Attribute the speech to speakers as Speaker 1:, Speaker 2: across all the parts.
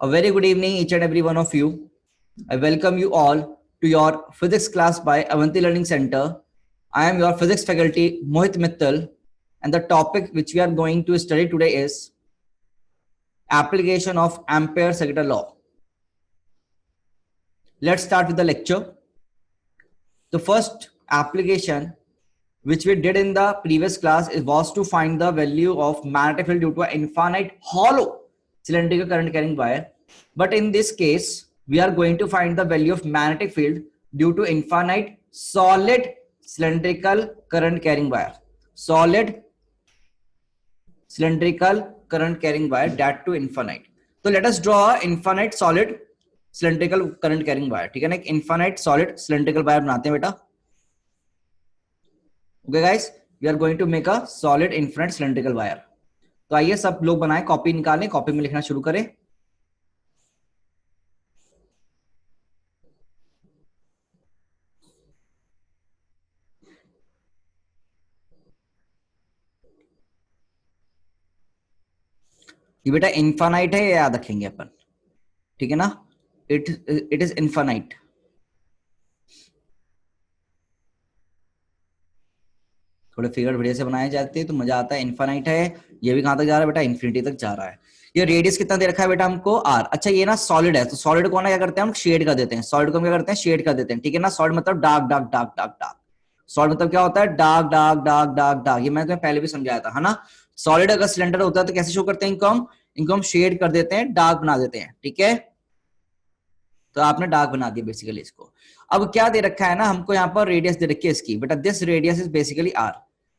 Speaker 1: A very good evening, each and every one of you. I welcome you all to your physics class by Avanti Learning Center. I am your physics faculty, Mohit Mittal, and the topic which we are going to study today is application of Ampere-Second law. Let's start with the lecture. The first application which we did in the previous class was to find the value of magnetic field due to an infinite hollow cylindrical current carrying wire. But in this case, we are going to find the value of magnetic field due to infinite solid cylindrical current carrying wire. Solid cylindrical current carrying wire, that to infinite. So let us draw infinite solid cylindrical current carrying wire. ठीक है ना, एक infinite solid cylindrical wire बनाते हैं बेटा. Okay guys, we are going to make a solid infinite cylindrical wire. तो आइए सब लोग बनाएं, कॉपी निकालें, कॉपी में लिखना शुरू करें. ये बेटा इनफाइनाइट है, ये याद रखेंगे अपन, ठीक है ना. It is infinite. थोड़े फिगर बढ़िया से बनाए जाते हैं तो मजा आता है. इनफाइनाइट है, ये भी कहां तक जा रहा है बेटा, इन्फिनिटी तक जा रहा है. ये रेडियस कितना दे रखा है बेटा हमको, आर. अच्छा ये ना सॉलिड है, तो सॉलिड को ना क्या करते हैं हम, शेड कर देते हैं. सॉलिड को हम क्या करते हैं, शेड कर देते हैं, ठीक है ना. सॉलिड मतलब dark dark dark dark dark. Solid मतलब क्या होता है, dark dark dark dark dark. ये मैंने तुम्हें पहले भी समझाया था, है ना. सॉलिड अगर सिलेंडर होता है तो कैसे शो करते हैं इनको हम शेड कर देते हैं, डार्क बना देते हैं, ठीक है. तो आपने डार्क बना दिया बेसिकली इसको. अब क्या दे रखा है ना हमको, यहाँ पर रेडियस दे रखी है इसकी बेटा. This radius is basically R.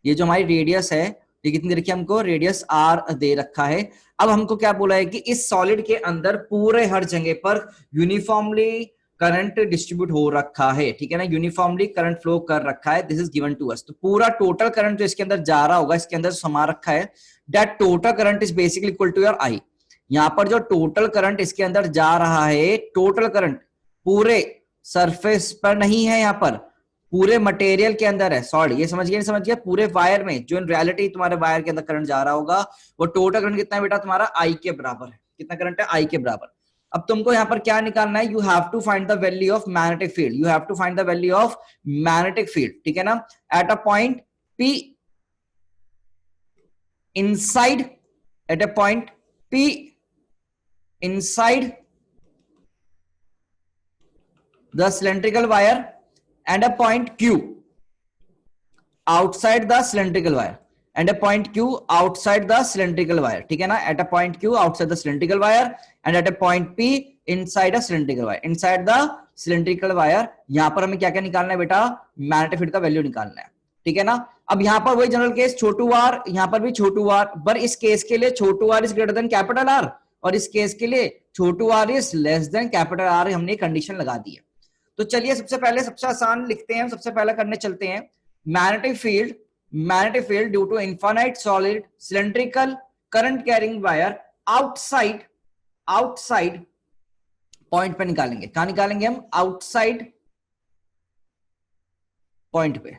Speaker 1: ये जो हमारी रेडियस है ये कितनी दे रखी है हमको, रेडियस आर दे रखा है. अब हमको क्या बोला है कि इस सॉलिड के अंदर पूरे हर जगह पर यूनिफॉर्मली करंट डिस्ट्रीब्यूट हो रखा है, ठीक है ना. यूनिफॉर्मली करंट फ्लो कर रखा है. This is given to us. तो पूरा टोटल करंट जो इसके अंदर जा रहा होगा, इसके अंदर समा रखा है, that total current is basically equal to your I. यहाँ पर जो टोटल करंट इसके अंदर जा रहा है, टोटल करंट पूरे सरफेस पर नहीं है, यहाँ पर पूरे मटेरियल के अंदर है. सॉरी, ये समझ गया, पूरे वायर में जो इन रियलिटी तुम्हारे वायर के अंदर करंट जा रहा होगा, वो टोटल करंट कितना है बेटा तुम्हारा, आई के बराबर है. कितना करंट है, आई के बराबर. अब तुमको यहाँ पर क्या निकालना है, you have to find the value of magnetic field. You have to find the value of magnetic field, ठीक है ना, at a point P inside, at a point P inside the cylindrical wire and a point Q outside the cylindrical wire and a point Q outside the cylindrical wire, ठीक है ना. at a point Q outside the cylindrical wire and at a point P inside a cylindrical wire. inside the cylindrical wire, यहां पर हमें क्या क्या निकालना है बेटा, मैग्नेटिक फील्ड का वैल्यू निकालना है, ठीक है ना. अब यहाँ पर वही जनरल केस, छोटू आर, यहाँ पर भी छोटू आर, पर इस केस के लिए छोटू R is greater than capital R, और इस केस के लिए छोटू R is less than capital R. हमने कंडीशन लगा दी है. तो चलिए सबसे पहले सबसे आसान लिखते हैं, सबसे पहले करने चलते हैं. Magnetic field due to infinite solid cylindrical current carrying wire outside point पे निकालेंगे. कहां निकालेंगे हम, आउटसाइड पॉइंट पे.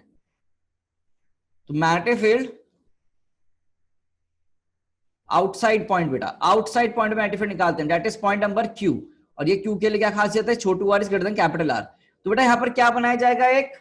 Speaker 1: तो मैग्नेटिक फील्ड आउटसाइड पॉइंट बेटा, आउटसाइड पॉइंट में मैग्नेटिक फील्ड निकालते हैं, that is point number Q. और ये Q के लिए क्या खासियत है, छोटू R is greater than capital R. तो बेटा यहाँ पर क्या बनाया जाएगा, एक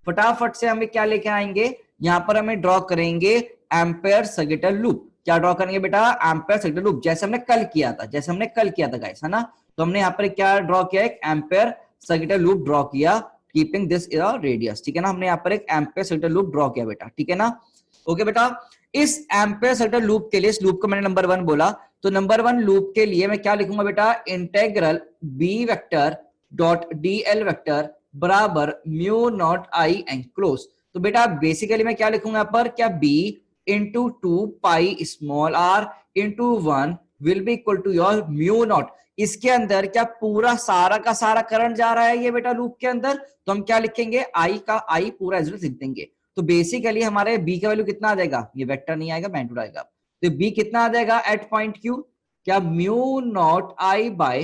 Speaker 1: फटाफट से हमें क्या लेके आएंगे, यहाँ पर हमें ड्रॉ करेंगे एम्पेयर सेकेंड लूप. क्या ड्रॉ करेंगे बेटा, एम्पेयर सेकेंड लूप, जैसे हमने कल किया था गाइस, है ना. तो हमने यहाँ पर क्या ड्रॉ किया, एक एम्पेयर सेकेंड लूप ड्रॉ किया, कीपिंग दिस रेडियस, ठीक है ना. हमने यहाँ पर एक एम्पेयर सेकेंड लूप ड्रॉ किया बेटा, ठीक है ना. ओके बेटा, इस एम्पेयर सेकेंड लूप के लिए, इस लूप को मैंने नंबर 1 बोला, तो नंबर 1 लूप के लिए मैं क्या लिखूंगा बेटा, integral B vector dot DL vector बराबर म्यू नॉट आई एंक्लोज. तो बेटा बेसिकली मैं क्या लिखूंगा यहाँ पर, क्या B into 2 pi small r into 1 will be equal to your mu naught. इसके अंदर क्या पूरा सारा का सारा करंट जा रहा है ये बेटा लूप के अंदर, तो हम क्या लिखेंगे, आई का आई पूरा एज लिख देंगे. तो बेसिकली हमारे B का वैल्यू कितना आ जाएगा, ये वेक्टर नहीं आएगा, मैग्नीट्यूड आएगा. तो B कितना आ जाएगा एट पॉइंट Q, क्या mu naught I by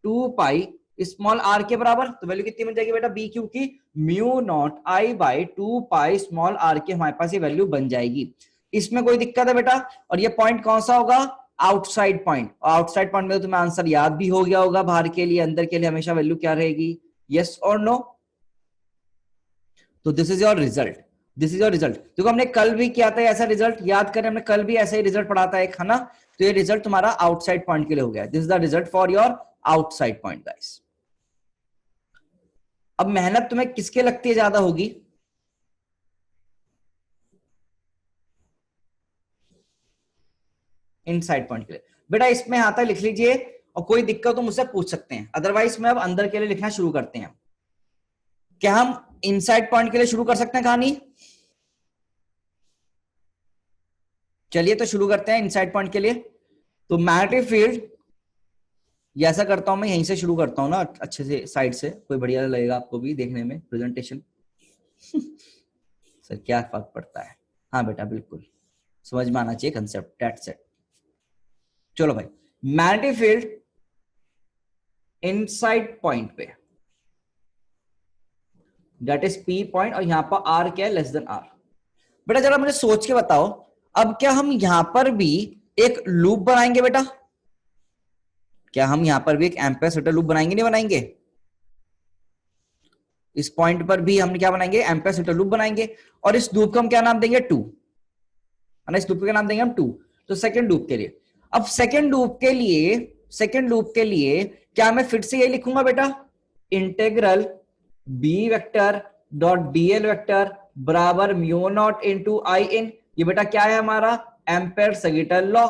Speaker 1: 2 pi small r के बराबर. तो वैल्यू कितनी बन जाएगी बेटा BQ की, mu naught I by 2 pi small r की हमारे पास ये वैल्यू बन जाएगी. इसमें कोई दिक्कत है बेटा. और ये पॉइंट कौन सा होगा, आउटसाइड पॉइंट, आउटसाइड पॉइंट में तो तुम्हें आंसर याद भी हो गया होगा, बाहर के लिए अंदर के लिए हमेशा वैल्यू क्या रहेगी, यस और नो। तो this is your result, this is your result. देखो हमने कल भी किया था ऐसा रिजल्ट, याद करें हमने कल भी ऐसा ही रिजल्ट पढ़ा था एक, है ना। तो ये रिजल्ट तुम्हारा आउटसाइड पॉइंट के लिए हो गया, this is the result for your outside point guys. अब मेहनत तुम्हें किसके लगती है ज्यादा होगी, इनसाइड पॉइंट के लिए। बेटा इसमें आता है लिख लीजिए, और कोई दिक्कत तो मुझसे पूछ सकते हैं, अदरवाइज मैं अब अंदर के लिए लिखना शुरू करते हैं। क्या हम इनसाइड पॉइंट के लिए शुरू कर सकते हैं कहानी, चलिए तो शुरू करते हैं इनसाइड पॉइंट के लिए। तो मैग्नेटिक फील्ड, ये ऐसा करता हूं मैं, यहीं से शुरू करता हूं ना अच्छे से, साइड से, कोई बढ़िया लगेगा आपको भी देखने में प्रेजेंटेशन। सर क्या फर्क पड़ता है, हाँ बेटा बिल्कुल समझ में आना चाहिए कंसेप्ट, दैट्स इट। चलो भाई, मैग्नेटिक फील्ड इनसाइड पॉइंट पे, दैट इज पी पॉइंट, और यहां पर आर क्या है, लेस देन आर। बेटा जरा मुझे सोच के बताओ, अब क्या हम यहां पर भी एक लूप बनाएंगे बेटा, क्या हम यहां पर भी एक एम्पेयर सर्किल लूप बनाएंगे, नहीं बनाएंगे, इस पॉइंट पर भी हम क्या बनाएंगे, एम्पेयर सर्किल लूप बनाएंगे, और इस लूप को हम क्या नाम देंगे, 2, है ना, इस लूप का नाम देंगे हम 2। तो सेकंड लूप के लिए, अब सेकंड लूप के लिए, सेकंड लूप के लिए क्या मैं फिर से यही लिखूंगा बेटा, integral B vector dot DL vector बराबर mu naught into I in, ये बेटा क्या है हमारा, एम्पेयर सर्किल लॉ,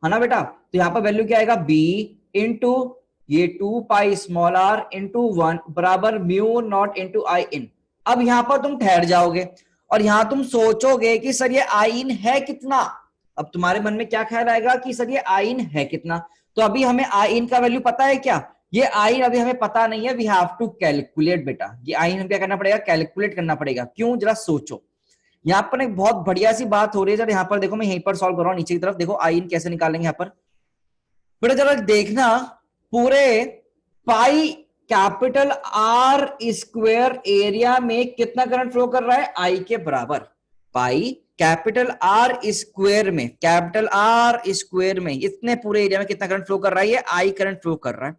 Speaker 1: है ना बेटा। तो यहां पर वैल्यू क्या आएगा, बी इंटू ये 2 पाई स्मॉल आर इंटू 1 बराबर म्यू नॉट इंटू आई इन। अब यहां पर तुम ठहर जाओगे और यहां तुम सोचोगे कि सर ये आई इन है कितना, अब तुम्हारे मन में क्या ख्याल आएगा कि सर ये आई इन है कितना। तो अभी हमें आई इन का वैल्यू पता है क्या, ये आई अभी हमें पता नहीं है, वी हैव टू कैलकुलेट बेटा, ये आई हमें क्या करना पड़ेगा, कैलकुलेट करना पड़ेगा। क्यों, जरा सोचो, यहाँ पर एक बहुत बढ़िया सी बात हो रही है, जरा यहाँ पर देखो, मैं यहीं पर सॉल्व कर रहा हूँ, नीचे की तरफ देखो आई इन कैसे निकालेंगे यहाँ पर। बेटा जरा देखना, पूरे पाई कैपिटल आर स्क्वायर एरिया में कितना करंट फ्लो कर रहा है, आई के बराबर, पाई कैपिटल आर स्क्वायर में, कैपिटल आर स्क्वायर में इतने पूरे एरिया में कितना करंट फ्लो कर रहा है, ये आई करंट फ्लो कर रहा है।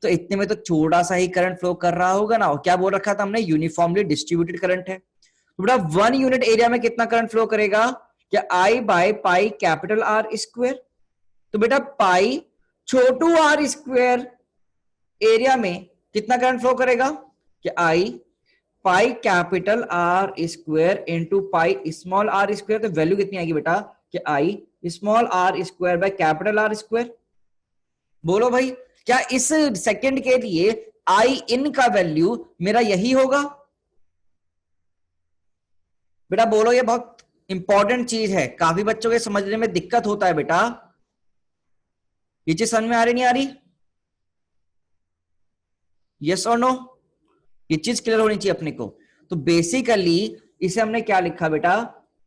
Speaker 1: तो इतने में तो छोटा सा ही करंट फ्लो कर रहा होगा ना, और क्या बोल रखा था हमने, यूनिफॉर्मली डिस्ट्रीब्यूटेड करंट है। तो बेटा 1 यूनिट एरिया में कितना करंट फ्लो करेगा, क्या I by pi capital R square. तो बेटा पाई छोटू आर स्क्वायर एरिया में कितना करंट फ्लो करेगा, कि I pi capital R square into pi small are square. तो वैल्यू कितनी आएगी बेटा, कि I small are square by capital R square. बोलो भाई, क्या इस सेकंड के लिए आई इन का वैल्यू मेरा यही होगा, बेटा बोलो, ये बहुत इंपॉर्टेंट चीज है, काफी बच्चों के समझने में दिक्कत होता है बेटा, ये चीज समझ में आ रही नहीं आ रही, यस और नो, ये चीज क्लियर होनी चाहिए अपने को। तो बेसिकली इसे हमने क्या लिखा बेटा,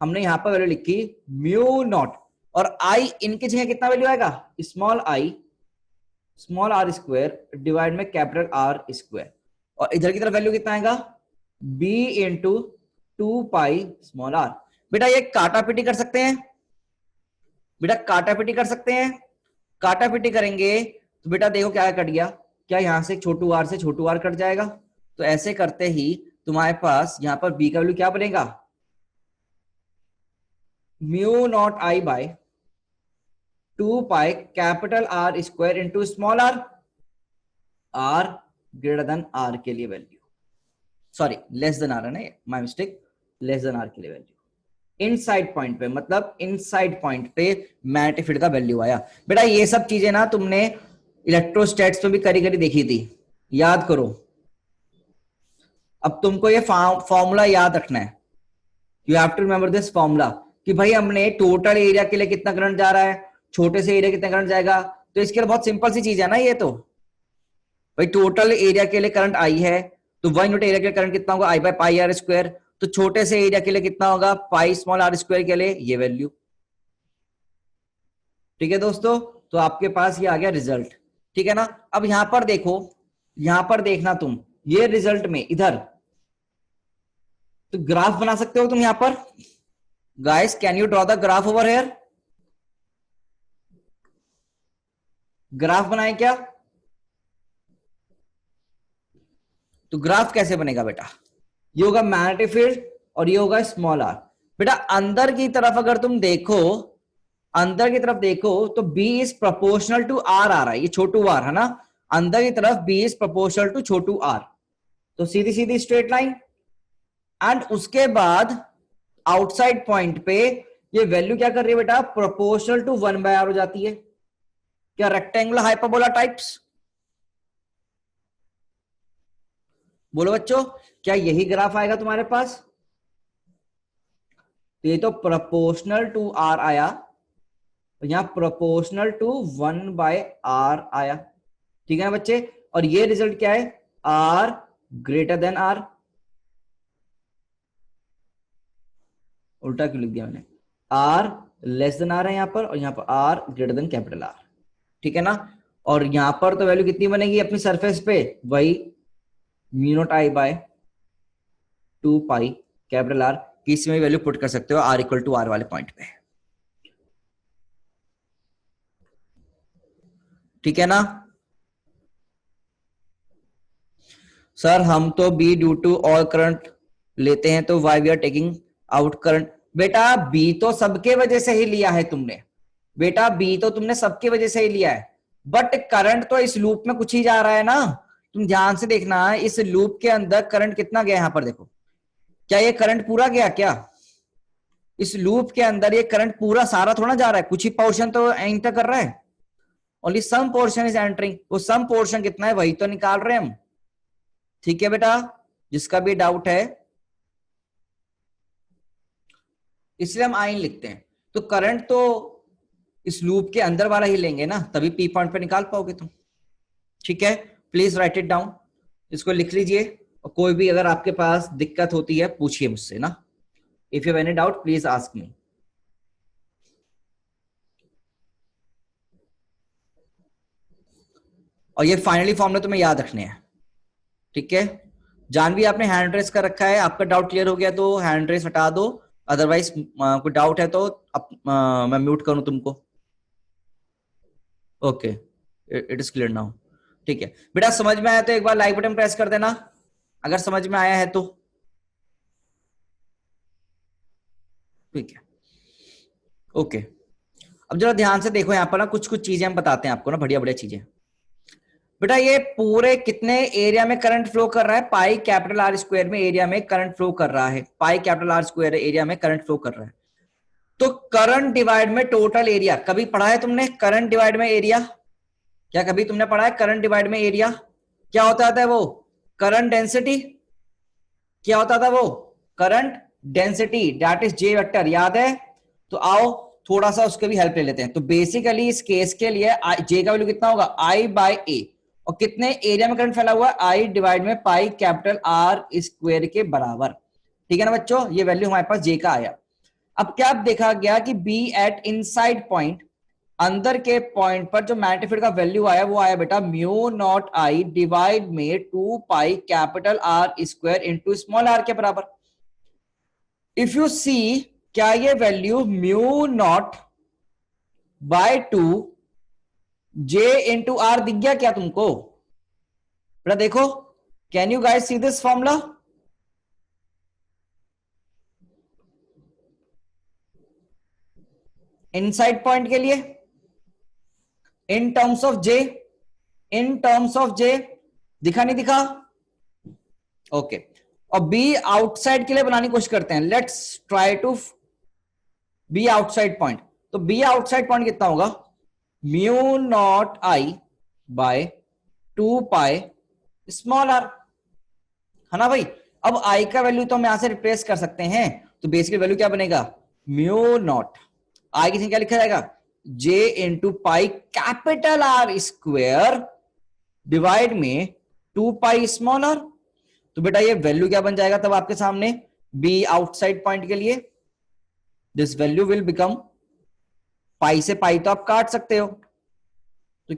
Speaker 1: हमने यहां पर वैल्यू लिखी म्यू नॉट, और आई इनकी जगह कितना वैल्यू आएगा, small I small are square divide में कैपिटल आर स्क्वायर, और इधर की तरफ वैल्यू कितना आएगा, B into 2 pi small R. बेटा ये काटा पीटी कर सकते हैं, बेटा काटा पीटी कर सकते हैं, काटा पीटी करेंगे तो बेटा देखो क्या कट गया, क्या यहां से छोटू आर से छोटू आर कट जाएगा। तो ऐसे करते ही तुम्हारे पास यहां पर बी का वैल्यू क्या बनेगा, mu naught I by 2 pi capital R square into small R, R greater than R के लिए value, sorry less than R है ना, my mistake, less than R के लिए वैल्यू इनसाइड पॉइंट पे, मतलब इनसाइड पॉइंट पे मैग्नेटिक फील्ड का वैल्यू आया। बेटा ये सब चीजें ना तुमने इलेक्ट्रोस्टैट्स में भी करी करी देखी थी, याद करो। अब तुमको ये फॉर्मूला याद रखना है, you have to remember this formula, कि भाई हमने टोटल एरिया के लिए कितना करंट जा रहा है, छोटे से एरिया कितना करंट जाएगा। तो इसके लिए बहुत सिंपल सी चीज है ना, ये तो भाई टोटल एरिया के लिए करंट आई है, तो 1 यूनिट एरिया के लिए करंट कितना होगा, आई बाय पाई आर स्क्वायर। तो छोटे से एरिया के लिए कितना होगा, पाई स्मॉल आर स्क्वायर के लिए ये वैल्यू। ठीक है दोस्तों, तो आपके पास ये आ गया रिजल्ट, ठीक है ना। अब यहां पर देखो, यहां पर देखना तुम, ये रिजल्ट में इधर तो ग्राफ बना सकते हो तुम यहां पर, guys can you draw the graph over here, graph बनाए क्या? तो ग्राफ कैसे बनेगा बेटा? ये होगा मैग्नेटिक फील्ड और ये होगा स्मॉल आर। बेटा अंदर की तरफ अगर तुम देखो, अंदर की तरफ देखो तो B is proportional to R आ रहा है, ये छोटू आर है ना, अंदर की तरफ B इज प्रोपोर्शनल टू छोटू आर, तो सीधी सीधी स्ट्रेट लाइन। एंड उसके बाद आउटसाइड पॉइंट पे ये वैल्यू क्या कर रही है बेटा? प्रोपोर्शनल टू 1/r हो जाती है। क्या रेक्टेंगुलर हाइपरबोला टाइप्स? बोलो बच्चों, क्या यही ग्राफ आएगा तुम्हारे पास? ये तो प्रोपोर्शनल टू आर आया, तो यहां प्रोपोर्शनल टू 1/r आया, ठीक है ना बच्चे? और ये रिजल्ट क्या है? R greater than R. उल्टा क्यों लिख दिया मैंने? आर लेस देन आर है यहां पर, और यहां पर R greater than capital R, ठीक है ना? और यहां पर तो वैल्यू कितनी बनेगी अपनी सरफेस पे? वही mu naught I by 2 pi capital R, किसी में वैल्यू पुट कर सकते हो आर इक्वल टू आर वाले पॉइंट पे, ठीक है ना? सर हम तो B due to all current लेते हैं, तो why we are taking out current? बेटा बी तो सबके वजह से ही लिया है तुमने, बेटा बी तो तुमने सबके वजह से ही लिया है, बट करंट तो इस लूप में कुछ ही जा रहा है ना। तुम ध्यान से देखना, इस लूप के अंदर करंट कितना गया यहां पर देखो, क्या ये करंट पूरा गया क्या? इस लूप के अंदर ये करंट पूरा सारा थोड़ा जा रहा है, कुछ ही पोर्शन तो एंटर कर रहा है, only some portion is entering. वो सम पोर्शन कितना है वही तो निकाल रहे हैं हम, ठीक है बेटा? जिसका भी डाउट है, इसलिए हम आइन लिखते हैं। तो करंट तो इस लूप के अंदर वाला ही लेंगे ना, तभी पी पॉइंट पे निकाल पाओगे तुम, ठीक है? प्लीज राइट इट डाउन, इसको लिख लीजिए, और कोई भी अगर आपके पास दिक्कत होती है पूछिए मुझसे ना। If you have any doubt please ask me. और ये फाइनली फॉर्मूला तुम्हें याद रखने हैं, ठीक है? जानवी आपने हैंड रेस कर रखा है, आपका डाउट क्लियर हो गया तो हैंड रेस हटा दो, अदरवाइज कोई डाउट है तो मैं म्यूट करूं तुमको। Okay, it is clear now, ठीक है बेटा? समझ में आया तो एक बार लाइक बटन प्रेस कर देना अगर समझ में आया है तो, ठीक है? ओके, अब जरा ध्यान से देखो, यहां पर ना कुछ कुछ चीजें हम बताते हैं आपको ना, बढ़िया बढ़िया चीजें। बेटा ये पूरे कितने एरिया में करंट फ्लो कर रहा है? पाई कैपिटल आर स्क्वायर में एरिया में करंट फ्लो कर रहा है, पाई कैपिटल आर स्क्वायर एरिया में करंट फ्लो कर रहा है। तो करंट डिवाइड में टोटल एरिया, कभी पढ़ा है तुमने करंट डिवाइड में एरिया? क्या कभी तुमने पढ़ा है करंट डिवाइड में एरिया? क्या होता था वो? Current density. क्या होता था वो? Current density, that is J vector, याद है? तो आओ थोड़ा सा उसके भी हेल्प ले लेते हैं। तो बेसिकली इस केस के लिए जे का वैल्यू कितना होगा? आई बाय ए, और कितने एरिया में करंट फैला हुआ है? आई डिवाइड में पाई कैपिटल आर स्क्वायर के बराबर, ठीक है ना बच्चों? ये वैल्यू हमारे पास जे का आया। अब क्या देखा गया कि बी एट इनसाइड पॉइंट, अंदर के पॉइंट पर जो मैग्नेटिक फील्ड का वैल्यू आया वो आया बेटा म्यू नॉट आई डिवाइड में 2 pi capital R square into small R के बराबर। इफ यू सी, क्या ये value mu naught by 2 J into R दिख गया क्या तुमको? बेटा देखो, can you guys see this formula? Inside point के लिए in terms of J, in terms of J दिखा नहीं दिखा? ओके, और बी आउटसाइड के लिए बनाने की कोशिश करते हैं, let's try to B outside point. तो बी आउटसाइड पॉइंट कितना होगा? Mu naught I by 2 pi small R, है ना भाई? अब आई का वैल्यू तो हम यहां से रिप्लेस कर सकते हैं, तो बेसिकली वैल्यू क्या बनेगा? म्यू नॉट आई की क्या लिखा जाएगा? J into pi capital R square divide में 2 पाई स्मॉल आर। तो बेटा ये वैल्यू क्या बन जाएगा तब आपके सामने बी आउटसाइड पॉइंट के लिए? This value will become, pi से पाई तो आप काट सकते हो, तो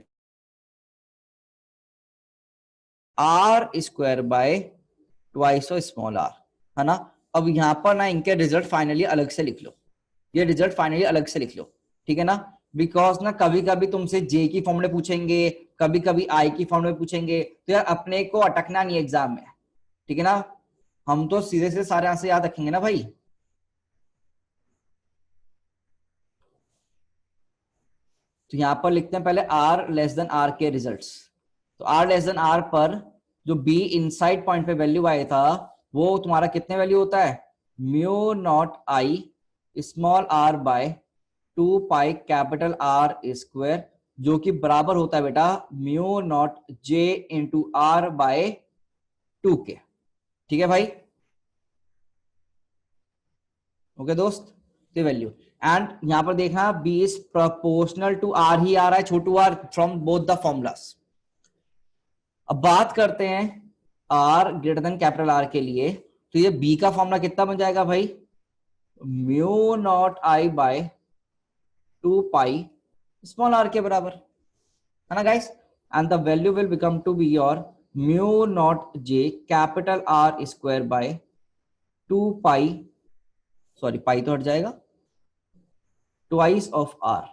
Speaker 1: R square by twice of small R, है ना? अब यहां पर ना इनके रिजल्ट फाइनली अलग से लिख लो, ये रिजल्ट फाइनली अलग से लिख लो, ठीक है ना? बिकॉज ना कभी कभी तुमसे जे की फॉर्मूले पूछेंगे, कभी कभी आई की फॉर्मूले पूछेंगे, तो यार अपने को अटकना नहीं एग्जाम में, ठीक है ना। हम तो सीधे से सारे आंसर याद रखेंगे ना भाई। तो यहां पर लिखते हैं पहले आर लेस देन आर के रिजल्ट्स। तो आर लेस देन आर पर जो बी इनसाइड पॉइंट पे वैल्यू आया था वो तुम्हारा कितने वैल्यू होता है, mu naught I small R by 2 pi capital R square, जो कि बराबर होता है बेटा mu naught J into R by 2 के। ठीक है भाई, ओके दोस्त, ये वैल्यू। एंड यहां पर देखना B is proportional to R ही आ रहा है, छोटू R from both the formulas. अब बात करते हैं R greater than capital R के लिए, तो ये बी का फॉर्मूला कितना बन जाएगा भाई, mu naught I by 2 pi small R के बराबर, है ना guys. And the value will become to be your mu naught J capital R square by 2 pi, sorry pi तो हट जाएगा, ट्वाइस ऑफ आर।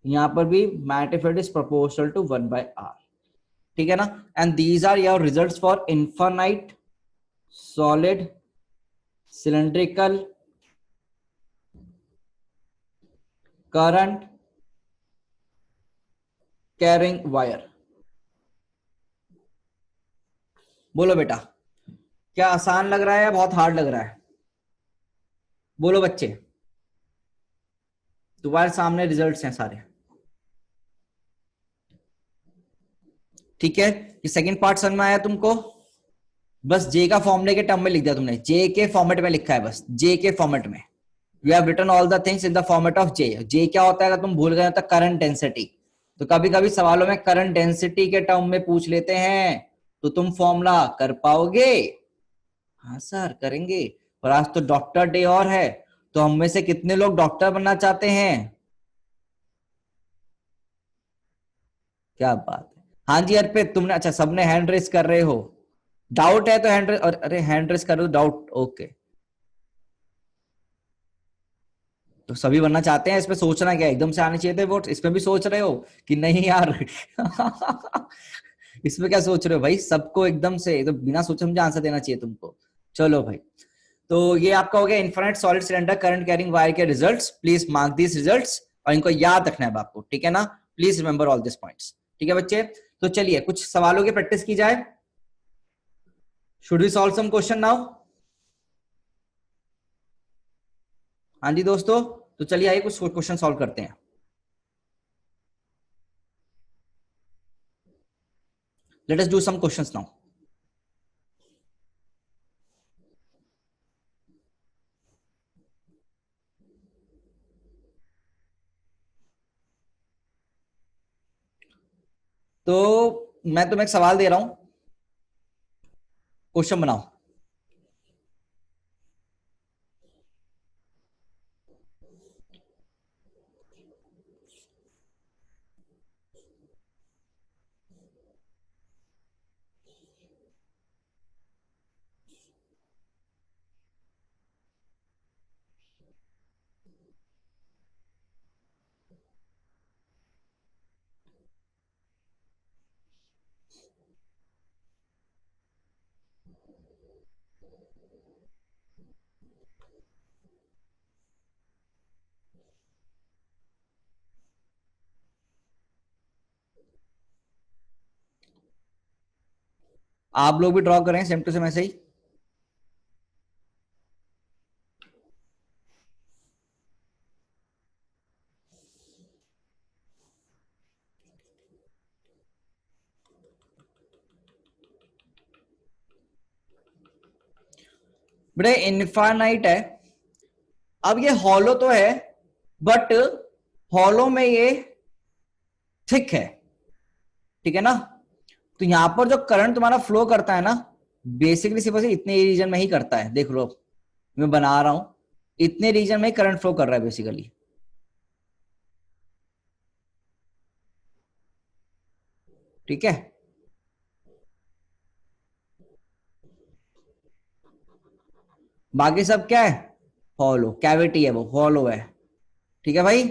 Speaker 1: यहां पर भी magnified is proportional to 1/r, ठीक है ना। And these are your results for infinite solid cylindrical current carrying wire. बोलो बेटा, क्या आसान लग रहा है या बहुत हार्ड लग रहा है, बोलो बच्चे। तुम्हारे सामने रिजल्ट्स हैं सारे, ठीक है। ये सेकंड पार्ट समझ में आया तुमको, बस जे का फॉर्मूले के टर्म में लिख दिया तुमने, जे के फॉर्मेट में लिखा है, बस जे के फॉर्मेट में। You have written all the things in the format of J. J क्या होता है अगर तुम भूल गए तो करंट डेंसिटी। तो कभी कभी सवालों में करंट डेंसिटी के टर्म में पूछ लेते हैं, तो तुम फॉर्मूला कर पाओगे। हाँ सर करेंगे। और आज तो डॉक्टर डे और है, तो हम में से कितने लोग डॉक्टर बनना चाहते हैं, क्या बात है। हाँ जी अर्पित तुमने, अच्छा सबने हैंड रेस कर रहे हो, डाउट है तो हैंड रेस, और अरे हैंड रेस कर रहे हो डाउट, ओके। तो सभी बनना चाहते हैं, इसमें सोचना क्या है? एकदम से आने चाहिए थे वोट, इसमें भी सोच रहे हो कि नहीं यार इसमें क्या सोच रहे हो भाई, सबको एकदम से तो बिना सोचे समझे आंसर देना चाहिए तुमको। चलो भाई, तो ये आपका हो गया infinite solid cylinder current carrying wire के results. Please mark this results और इनको याद रखना है आपको, ठीक है ना। Please remember all this points, ठीक है बच्चे। तो चलिए कुछ सवालों की प्रैक्टिस की जाए। Should we solve some question now? हाँ जी दोस्तों, तो चलिए आइए कुछ क्वेश्चन सॉल्व करते हैं। Let us do some questions now. तो मैं तुम्हें एक सवाल दे रहा हूं, क्वेश्चन बनाओ। आप लोग भी ड्रॉ करें सेम टू सेम ऐसे ही। बड़े इनफाइनाइट है, अब ये हॉलो तो है, बट हॉलो में ये थिक है, ठीक है ना। तो यहां पर जो करंट तुम्हारा फ्लो करता है ना, बेसिकली सिर्फ इतने रीजन में ही करता है, देख लो मैं बना रहा हूं, इतने रीजन में ही करंट फ्लो कर रहा है बेसिकली, ठीक है। बाकी सब क्या है, हॉलो कैविटी है, वो हॉलो है, ठीक है भाई।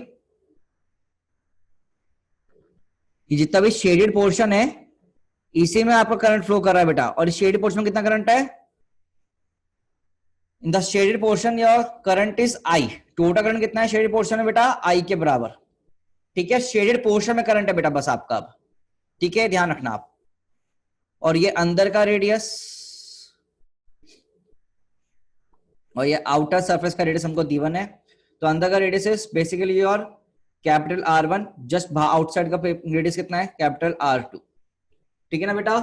Speaker 1: ये जितना भी शेडेड पोर्शन है इसी में आपका करंट फ्लो कर रहा है बेटा, और शेडेड पोर्शन में कितना करंट है? In the shaded portion your current is I. Total current कितना है शेडेड पोर्शन में बेटा? आई के बराबर। ठीक है, शेडेड पोर्शन में करंट है बेटा बस आपका अब। ठीक है, ध्यान रखना आप। और ये अंदर का रेडियस और ये आउटर सरफेस का रेडियस हमको दी वन है। तो अंदर का radius is basically your capital R1, just outside का रेडियस कितना है? Capital R2। ठीक है ना बेटा?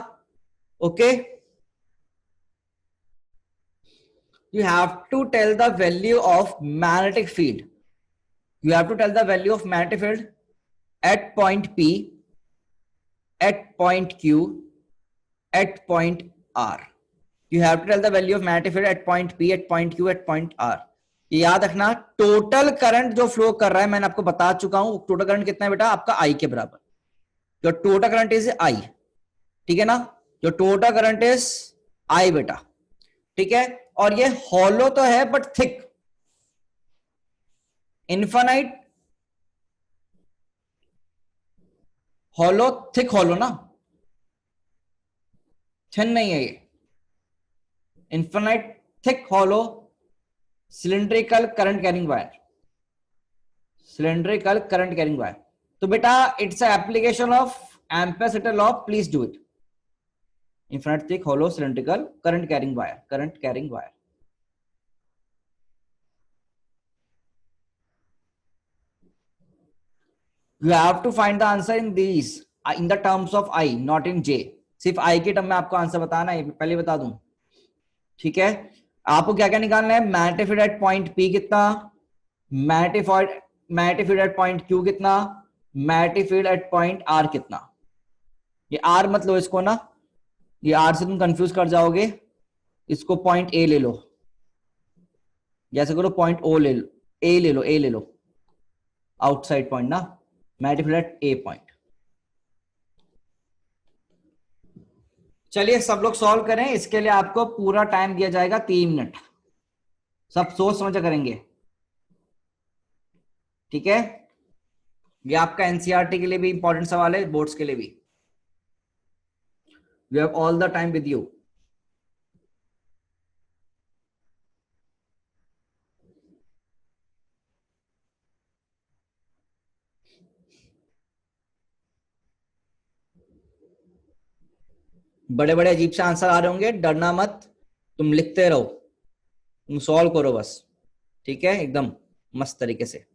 Speaker 1: Okay, you have to tell the value of magnetic field. You have to tell the value of magnetic field at point P, at point Q, at point R. You have to tell the value of magnetic field at point P, at point Q, at point R. ये याद रखना, total current जो flow कर रहा है मैंने आपको बता चुका हूं, टोटल करंट कितना है बेटा? आपका आई के बराबर। जो टोटल करंट इज आई, ठीक है ना? जो टोटल करंट इज आई बेटा। ठीक है, और ये हॉलो तो है but thick, infinite hollow, thick hollow ना, थिन नहीं है ये। Infinite thick hollow cylindrical current carrying wire, cylindrical current carrying wire. तो बेटा its application of ampere law, please do it. Infinite thick hollow cylindrical current carrying wire, current carrying wire. You have to find the answer in these, in the terms of I, not in J. सिर्फ I के term में आपको answer बताना है, पहले बता दूं। ठीक है, आपको क्या क्या निकालना है? Magnetic field at point P कितना, magnetic field at point Q कितना, magnetic field at point R कितना। ये R मत लो इसको ना, ये R से तुम कंफ्यूज कर जाओगे। इसको पॉइंट A ले लो, जैसे करो पॉइंट O ले लो, A ले लो, A ले लो, आउटसाइड पॉइंट ना, magnetic field eight A point. चलिए सब लोग सॉल्व करें, इसके लिए आपको पूरा टाइम दिया जाएगा 3 मिनट। सब सोच समझ करेंगे, ठीक है? ये आपका एनसीईआरटी के लिए भी इंपॉर्टेंट सवाल है, बोर्ड्स के लिए भी। You have all the time with you. बड़े बड़े अजीब से आंसर आ रहे होंगे, डरना मत, तुम लिखते रहो, तुम सॉल्व करो बस। ठीक है, एकदम मस्त तरीके से।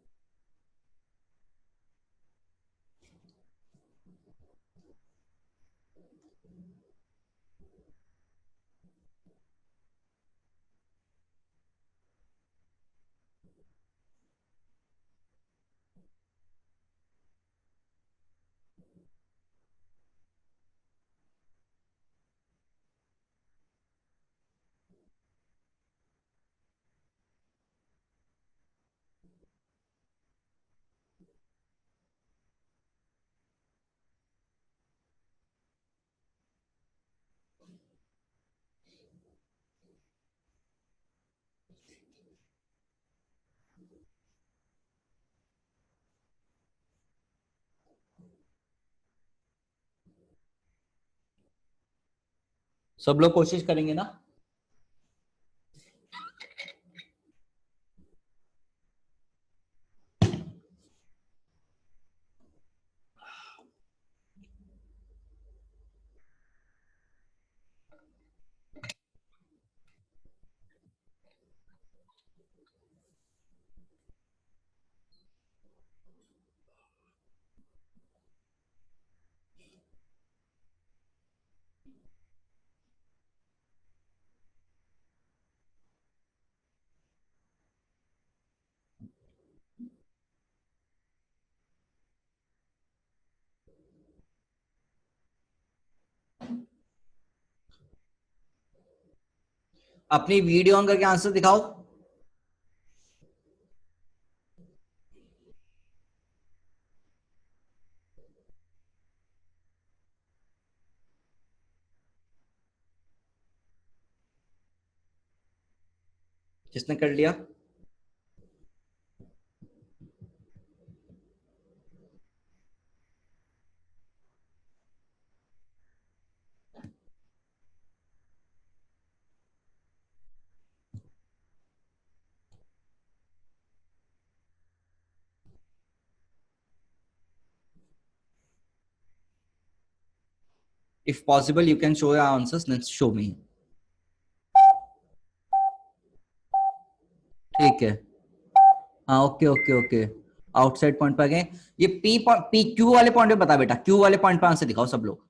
Speaker 1: सब लोग कोशिश करेंगे ना? अपनी वीडियो ऑन करके आंसर दिखाओ। किसने कर लिया? If possible you can show your answers, then show me. ठीक है, हाँ okay okay okay, outside point पे आ गए। ये पी क्यू वाले पॉइंट पे बता बेटा, क्यू वाले पॉइंट पे आंसर दिखाओ सब लोग।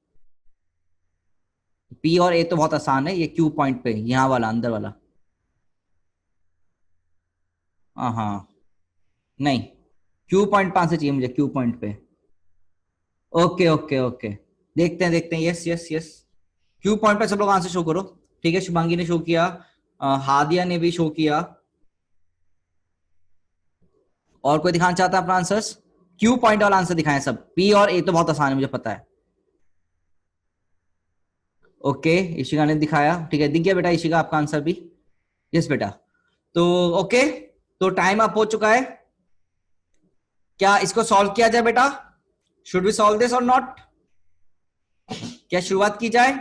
Speaker 1: पी और ए तो बहुत आसान है, ये क्यू पॉइंट पे, यहाँ वाला अंदर वाला। हाँ हाँ, नहीं, क्यू पॉइंट पे आंसर चाहिए मुझे, क्यू पॉइंट पे। ओके ओके ओके, देखते हैं, yes yes yes. Q point पे सब लोग आंसर शो करो। ठीक है, शुभांगी ने शो किया, हादिया ने भी शो किया। और कोई दिखाना चाहता है अपना आंसर्स? क्यू पॉइंट वाला आंसर दिखाएं सब। पी और ए तो बहुत आसान है, मुझे पता है। ओके, इशिका ने दिखाया, ठीक है, दिख गया बेटा इशिका आपका आंसर भी। यस बेटा। तो ओके, तो टाइम अप हो चुका है। क्या इसको सॉल्व किया जाए बेटा? शुड वी सॉल्व दिस और नॉट? क्या शुरुआत की जाए?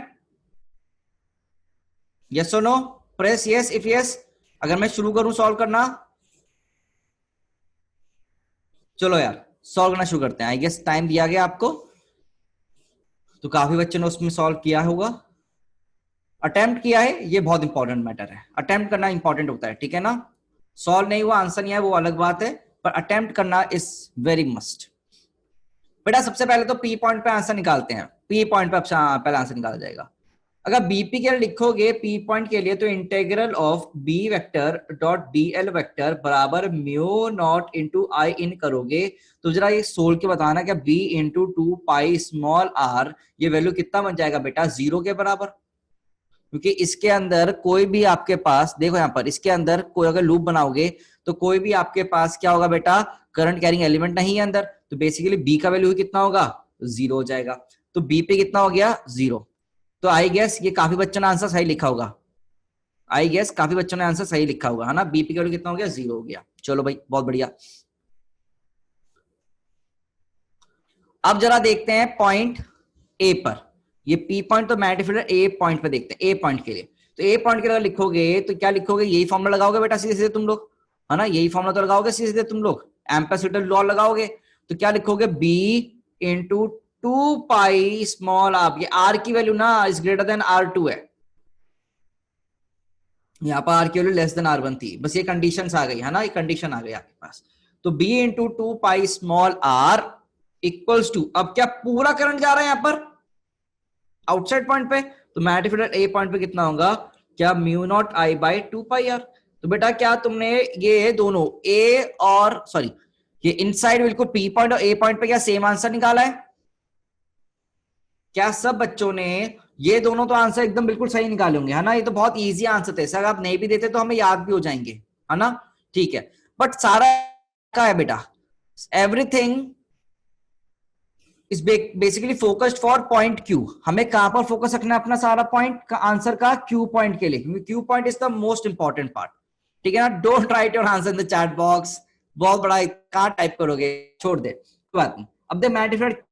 Speaker 1: यस और no? Press yes if yes. अगर मैं शुरू करूं सॉल्व करना, चलो यार सॉल्व करना शुरू करते हैं। आई गेस टाइम दिया गया आपको, तो काफी बच्चों ने उसमें सॉल्व किया होगा, अटेम्प्ट किया है। ये बहुत इंपॉर्टेंट मैटर है, अटेम्प्ट करना इंपॉर्टेंट होता है, ठीक है ना? सॉल्व नहीं हुआ, आंसर नहीं है, वो अलग बात है, पर अटेम्प्ट करना इज वेरी मस्ट। बेटा सबसे पहले तो पी पॉइंट पे आंसर निकालते हैं। पी पॉइंट पे पहले आंसर निकाला जाएगा। अगर बीपी के लिए लिखोगे पी पॉइंट के लिए, तो integral of B vector dot D L vector बराबर mu naught into I in करोगे, तो जरा ये सोल के बताना क्या B into 2 pi small R, ये वैल्यू कितना बन जाएगा बेटा? 0 के बराबर। क्योंकि इसके अंदर कोई भी आपके पास, देखो यहां पर इसके अंदर कोई अगर लूप बनाओगे, तो कोई भी आपके पास क्या होगा बेटा? करंट कैरिंग एलिमेंट नहीं है अंदर, तो बेसिकली बी का वैल्यू कितना होगा? 0 हो जाएगा। तो बी पे कितना हो गया? 0। तो आई गेस ये काफी बच्चों ने आंसर सही लिखा होगा। आई गेस काफी बच्चों ने आंसर सही लिखा होगा, है ना? बीपी का वैल्यू कितना हो गया? 0 हो गया। चलो भाई बहुत बढ़िया। अब जरा देखते हैं पॉइंट ए पर। ये पी पॉइंट तो मैट फिल्टर ए पॉइंट पे देखते हैं। ए पॉइंट के लिए, तो ए पॉइंट के लिए लिखोगे तो क्या लिखोगे? यही फॉर्मुला लगाओगे बेटा सीधे सीधे तुम लोग, है ना? यही फॉर्मुला तो लगाओगे सीधे सीधे तुम लोग, एम्पलीट्यूड लॉ लगाओगे। तो क्या लिखोगे? B into 2 pi small R. ये आर की वैल्यू ना इज ग्रेटर देन R2 है, यहाँ पर आर की वैल्यू लेस देन R1 थी, बस ये कंडीशन आ गई, है ना? ये कंडीशन आ गई आपके पास। तो B into 2 pi small R equals to, अब क्या पूरा करंट जा रहा है यहाँ पर आउटसाइड पॉइंट पे, तो मैट फिल्टर ए पॉइंट पे कितना होगा? क्या mu naught I by 2 pi R. तो बेटा क्या तुमने ये दोनों ए और सॉरी ये इनसाइड बिल्कुल पी पॉइंट और ए पॉइंट पे क्या सेम आंसर निकाला है? क्या सब बच्चों ने ये दोनों तो आंसर एकदम बिल्कुल सही निकाले होंगे, है ना? ये तो बहुत इजी आंसर थे, अगर आप नहीं भी देते तो हमें याद भी हो जाएंगे, है ना? ठीक है, बट सारा क्या है बेटा? Everything is basically focused for point Q. हमें कहां पर फोकस रखना है अपना सारा पॉइंट का आंसर का? क्यू पॉइंट के लिए, क्योंकि Q point is the most important part, ठीक है ना? Don't write your answer in the chat box, बहुत बड़ा कहां टाइप करोगे, छोड़ दे, कोई बात नहीं। अब द मैट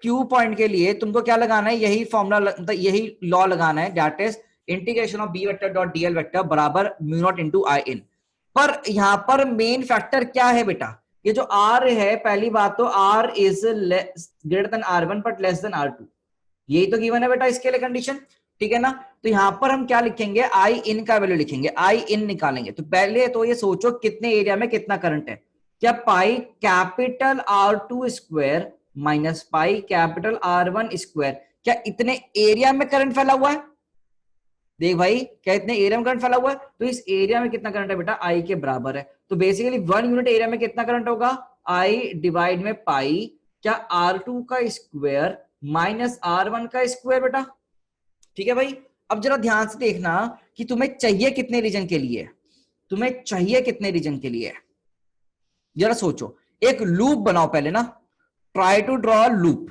Speaker 1: क्यू पॉइंट के लिए तुमको क्या लगाना है? यही फॉर्मूला, यही लॉ लगाना है, that is integration of B vector dot DL vector बराबर mu naught into I in. पर यहां पर मेन फैक्टर क्या है बेटा? ये जो आर है, पहली बात तो R is greater than R1 but less than R2, यही तो गिवन है बेटा इसके लिए कंडीशन, ठीक है ना? तो यहां पर हम क्या लिखेंगे? आई इन का वैल्यू लिखेंगे, आई इन निकालेंगे। तो पहले तो ये सोचो कितने एरिया में कितना करंट है। क्या pi capital R2 square minus pi capital R1 square, क्या इतने एरिया में करंट फैला हुआ है? देख भाई, क्या इतने एरिया में करंट फैला हुआ है? तो इस एरिया में कितना करंट है बेटा? आई के बराबर है। तो बेसिकली 1 यूनिट एरिया में कितना करंट होगा? आई डिवाइड में पाई, क्या R2 का स्क्वायर माइनस R1 का स्क्वायर बेटा, ठीक है भाई? अब जरा ध्यान से देखना कि तुम्हें चाहिए कितने रीजन के लिए, तुम्हें चाहिए कितने रीजन के लिए, जरा सोचो। एक लूप बनाओ पहले ना, ट्राई टू ड्रॉ लूप।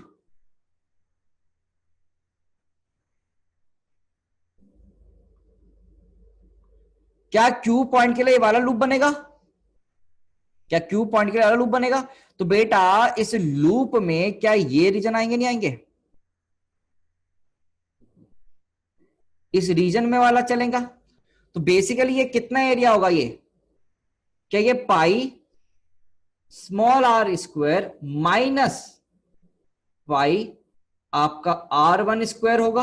Speaker 1: क्या क्यू पॉइंट के लिए वाला लूप बनेगा? क्या क्यू पॉइंट के लिए वाला लूप बनेगा? तो बेटा इस लूप में क्या ये रीजन आएंगे? नहीं आएंगे? इस रीजन में वाला चलेगा। तो बेसिकली ये कितना एरिया होगा? ये क्या ये pi small are square minus pi आपका R1 स्क्वायर होगा।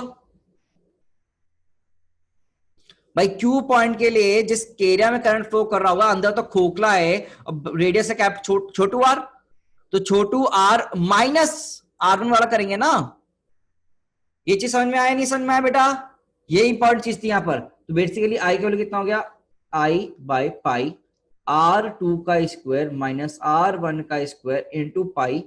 Speaker 1: भाई क्यू पॉइंट के लिए जिस एरिया में करंट फ्लो कर रहा होगा, अंदर तो खोखला है, रेडियस है कैप छोटू आर, तो छोटू आर माइनस R1 वाला करेंगे ना। ये चीज समझ में आया नहीं समझ में आया बेटा? ये इंपॉर्टेंट चीज थी यहां पर। तो बेसिकली आई का वैल्यू कितना हो गया, आई बाय पाई R2 का स्क्वायर माइनस R1 का स्क्वायर इंटू पाई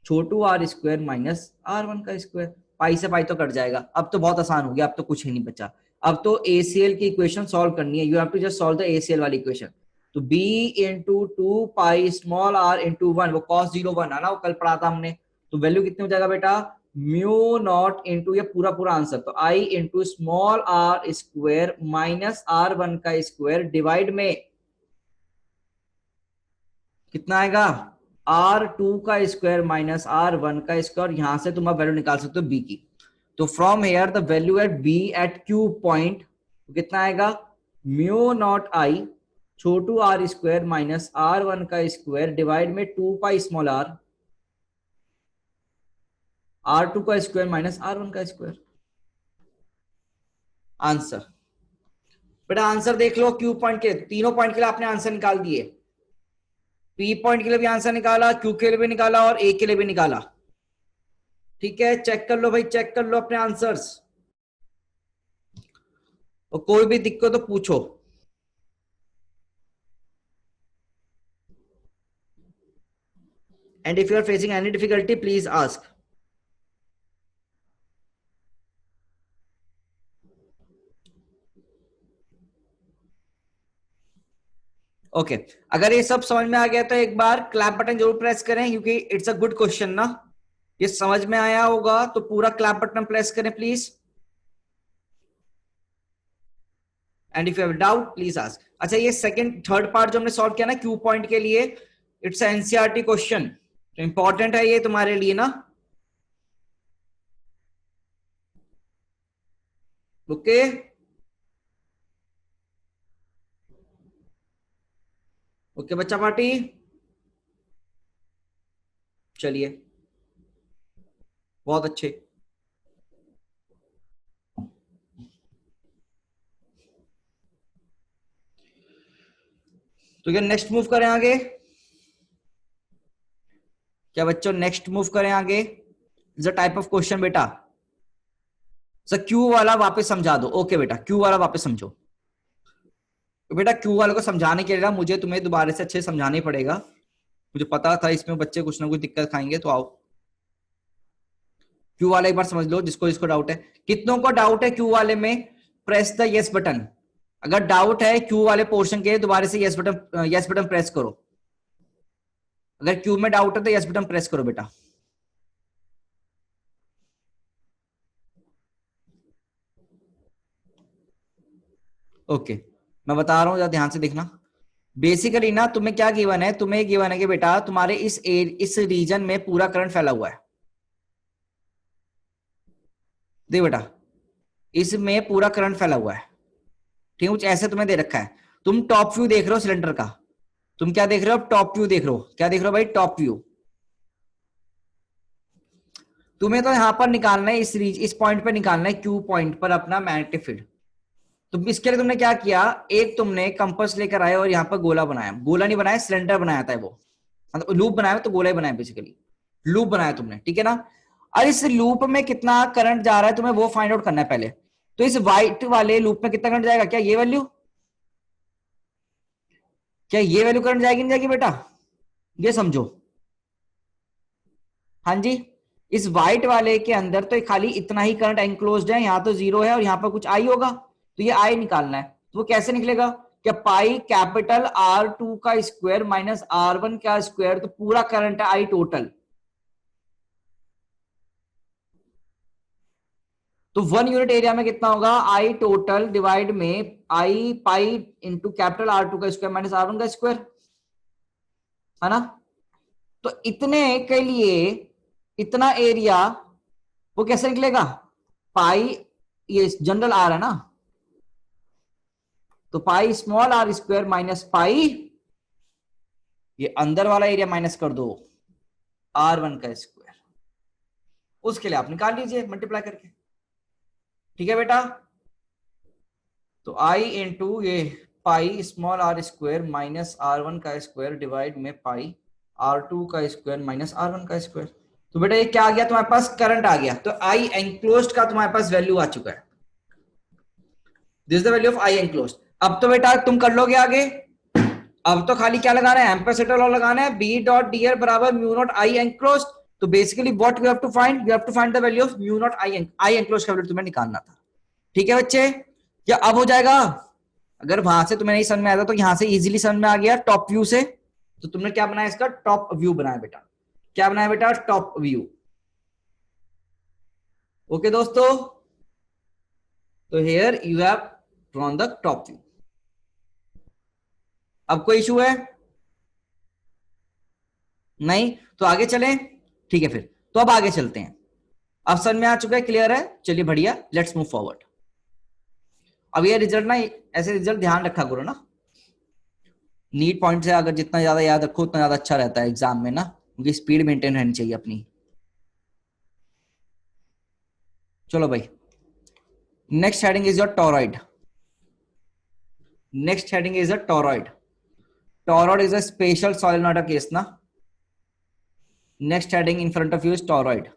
Speaker 1: छोटू आर स्क्वायर माइनस R1 का स्क्वायर। पाई से पाई तो कट जाएगा। अब तो बहुत आसान हो गया, अब तो कुछ ही नहीं बचा। अब तो ACL की इक्वेशन सॉल्व करनी है। You have to just solve the ACL वाली इक्वेशन। तो b into two pi small r into one, वो cos 0 1 है ना, वो कल पढ़ा था हमने। तो वैल्यू कितनी हो जाएगा बेटा, म्यू नॉट इंटू ये पूरा पूरा आंसर, तो I into small r square minus R1 का स्क्वायर डिवाइड में कितना आएगा, R2 का स्क्वायर माइनस R1 का स्क्वायर। यहां से तुम अब वैल्यू निकाल सकते हो b की। तो from here the value at b at q point कितना आएगा, म्यू नॉट आई छोटू आर स्क्वायर माइनस R1 का स्क्वायर डिवाइड में 2 पाई स्मॉल R2 का स्क्वायर माइनस R1 का स्क्वायर। आंसर बेटा, आंसर देख लो। क्यू पॉइंट के तीनों पॉइंट के लिए आपने आंसर निकाल दिए। पी पॉइंट के लिए भी आंसर निकाला, क्यू के लिए भी निकाला और ए के लिए भी निकाला। ठीक है, चेक कर लो भाई, चेक कर लो अपने आंसर्स, और कोई भी दिक्कत तो पूछो। And if you are facing any difficulty please ask. Okay, अगर ये सब समझ में आ गया तो एक बार क्लैप बटन जरूर प्रेस करें, क्योंकि इट्स अ गुड क्वेश्चन ना। ये समझ में आया होगा तो पूरा क्लैप बटन प्रेस करें please. And if you have doubt please ask. अच्छा, ये सेकंड थर्ड पार्ट जो हमने सॉल्व किया ना क्यू पॉइंट के लिए, इट्स एनसीईआरटी क्वेश्चन, तो इंपॉर्टेंट है ये तुम्हारे लिए ना। ओके, ओके बच्चा पार्टी, चलिए बहुत अच्छे। तो क्या नेक्स्ट मूव करें आगे, क्या बच्चों नेक्स्ट मूव करें आगे? Is a type of question बेटा। सर क्यू वाला वापस समझा दो। ओके बेटा, क्यू वाला वापस समझो। तो बेटा क्यू वाले को समझाने के लिए ना मुझे तुम्हें दोबारा से अच्छे से समझाना ही पड़ेगा। मुझे पता था इसमें बच्चे कुछ ना कुछ दिक्कत खाएंगे, तो आओ क्यू वाला एक बार समझ लो, जिसको जिसको डाउट है। कितनों को डाउट है क्यू वाले में? Press the yes button. अगर डाउट है क्यू वाले पोर्शन के, दोबारा से यस बटन प्रेस करो। अगर क्यू में डाउट है तो यस बटन प्रेस करो बेटा। ओके, मैं बता रहा हूं, जरा ध्यान से देखना। बेसिकली ना तुम्हें क्या गिवन है, तुम्हें गिवन है कि बेटा तुम्हारे इस रीजन में पूरा करंट फैला हुआ है। देख बेटा, इसमें पूरा करंट फैला हुआ है। ठीक है, कुछ ऐसे तुम्हें दे रखा है। तुम टॉप व्यू देख रहे हो सिलेंडर का। तुम क्या देख रहे हो? टॉप व्यू देख रहे हो। क्या देख रहे हो भाई? Top view. तुम्हें तो यहां पर निकालना है, इस पॉइंट पर निकालना है, क्यू पॉइंट पर अपना मैग्नेटिक फील्ड। तो इसके लिए तुमने क्या किया, एक तुमने कंपास लेकर आए और यहाँ पर गोला बनाया। गोला नहीं बनाया, सिलेंडर बनाया था वो, मतलब लूप बनाया तो गोला ही बनाया बेसिकली। लूप बनाया तुमने, ठीक है ना। और इस लूप में कितना करंट जा रहा है तुम्हें वो फाइंड आउट करना है पहले। तो इस व्हाइट वाले लूप में कितना करंट जाएगा? क्या ये वैल्यू, क्या ये वैल्यू करंट जाएगी नहीं जाएगी बेटा? ये समझो। हाँ जी, इस व्हाइट वाले के अंदर तो खाली इतना ही करंट एनक्लोज्ड है, यहाँ तो जीरो है और यहाँ पर कुछ आई होगा, तो ये आई निकालना है। तो वो कैसे निकलेगा? क्या पाई कैपिटल R2 का स्क्वायर माइनस R1 का स्क्वायर, तो पूरा करंट है आई टोटल। तो 1 यूनिट एरिया में कितना होगा, आई टोटल डिवाइड में आई पाई इंटू कैपिटल R2 का स्क्वायर माइनस R1 का स्क्वायर, है ना। तो इतने के लिए इतना एरिया वो कैसे निकलेगा? पाई, ये जनरल आर है ना, तो pi small are square minus pi, ये अंदर वाला एरिया माइनस कर दो R1 का स्क्वायर। उसके लिए आप निकाल लीजिए मल्टीप्लाई करके। ठीक है बेटा, तो आई इंटू ये pi small are square minus r one का स्क्वायर डिवाइड में पाई आर टू का स्क्वायर माइनस आर वन का स्क्वायर। तो बेटा ये क्या आ गया तुम्हारे पास, करंट आ गया। तो आई एंक्लोज्ड का तुम्हारे पास वैल्यू आ चुका है, this is the value of I enclosed. अब तो बेटा तुम कर लोगे आगे, अब तो खाली क्या लगाना है, एम्परसेटर लॉ लगाना है, बी डॉट डी एल बराबर म्यू नॉट आई एंक्लोज्ड। तो basically what you have to find, you have to find the value of mu naught I enclosed का वैल्यू तुम्हें निकालना था। ठीक है बच्चे, क्या अब हो जाएगा? अगर वहां से तुम्हें नहीं समझ में आया तो यहां से इजीली समझ में आ गया टॉप व्यू से। तो तुमने क्या बनाया, इसका टॉप व्यू बनाया बेटा। क्या बनाया बेटा, टॉप व्यू। ओके दोस्तों, तो here you have drawn the top view. अब कोई इशू है? नहीं, तो आगे चलें। ठीक है फिर, तो अब आगे चलते हैं। अब समझ में आ चुका है, क्लियर है? चलिए बढ़िया, लेट्स मूव फॉरवर्ड। अब ये रिजल्ट ना, ऐसे रिजल्ट ध्यान रखा करो ना, नीट पॉइंट से अगर जितना ज्यादा याद रखो उतना ज्यादा अच्छा रहता है एग्जाम में ना, क्योंकि स्पीड मेंटेन रहनी चाहिए अपनी। चलो भाई, next heading is your toroid. Next heading is a toroid. Toroid is a special solenoid case ना। Next heading in front of you is toroid.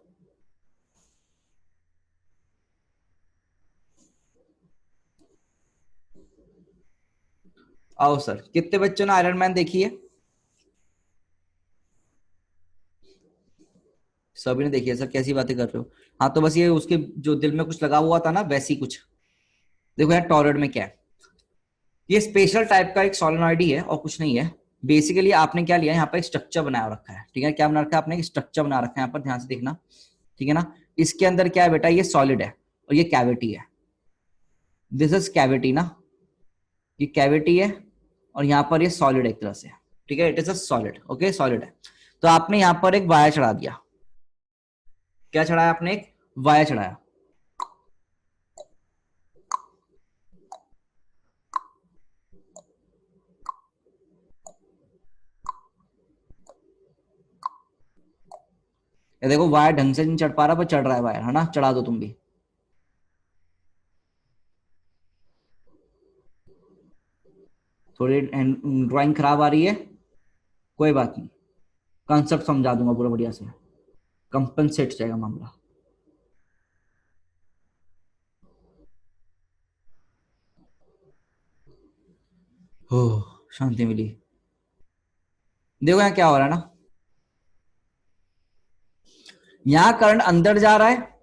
Speaker 1: आओ सर, कितने बच्चों ने आयरन मैन देखी है? सभी ने देखी है सर, कैसी बातें कर रहे हो? हाँ तो बस ये उसके जो दिल में कुछ लगा हुआ था ना, वैसी कुछ। देखो यार टोरॉइड में क्या है, ये स्पेशल टाइप का एक सोलेनोइड ही है और कुछ नहीं है। बेसिकली आपने क्या लिया, यहाँ पर एक स्ट्रक्चर बना रखा है। ठीक है, क्या बना रखा है आपने, एक स्ट्रक्चर बना रखा है यहाँ पर, ध्यान से देखना। ठीक है ना, इसके अंदर क्या है बेटा, ये सॉलिड है और ये कैविटी है। दिस इज कैविटी ना, ये कैविटी है और यहाँ पर ये सॉलिड एक तरह से। ठीक है, it is a solid, okay solid है। तो आपने यहाँ पर एक वायर चढ़ा दिया। क्या चढ़ाया आपने, एक वायर चढ़ाया। ये देखो वायर ढंग से नहीं चढ़ पा रहा, पर चढ़ रहा है वायर, है ना? चढ़ा दो तुम भी। थोड़ी ड्राइंग खराब आ रही है, कोई बात नहीं, कंसेप्ट समझा दूंगा पूरा बढ़िया से, कंपनसेट जाएगा मामला। हो, शांति मिली। देखो यहाँ क्या हो रहा है ना, यहां करंट अंदर जा रहा है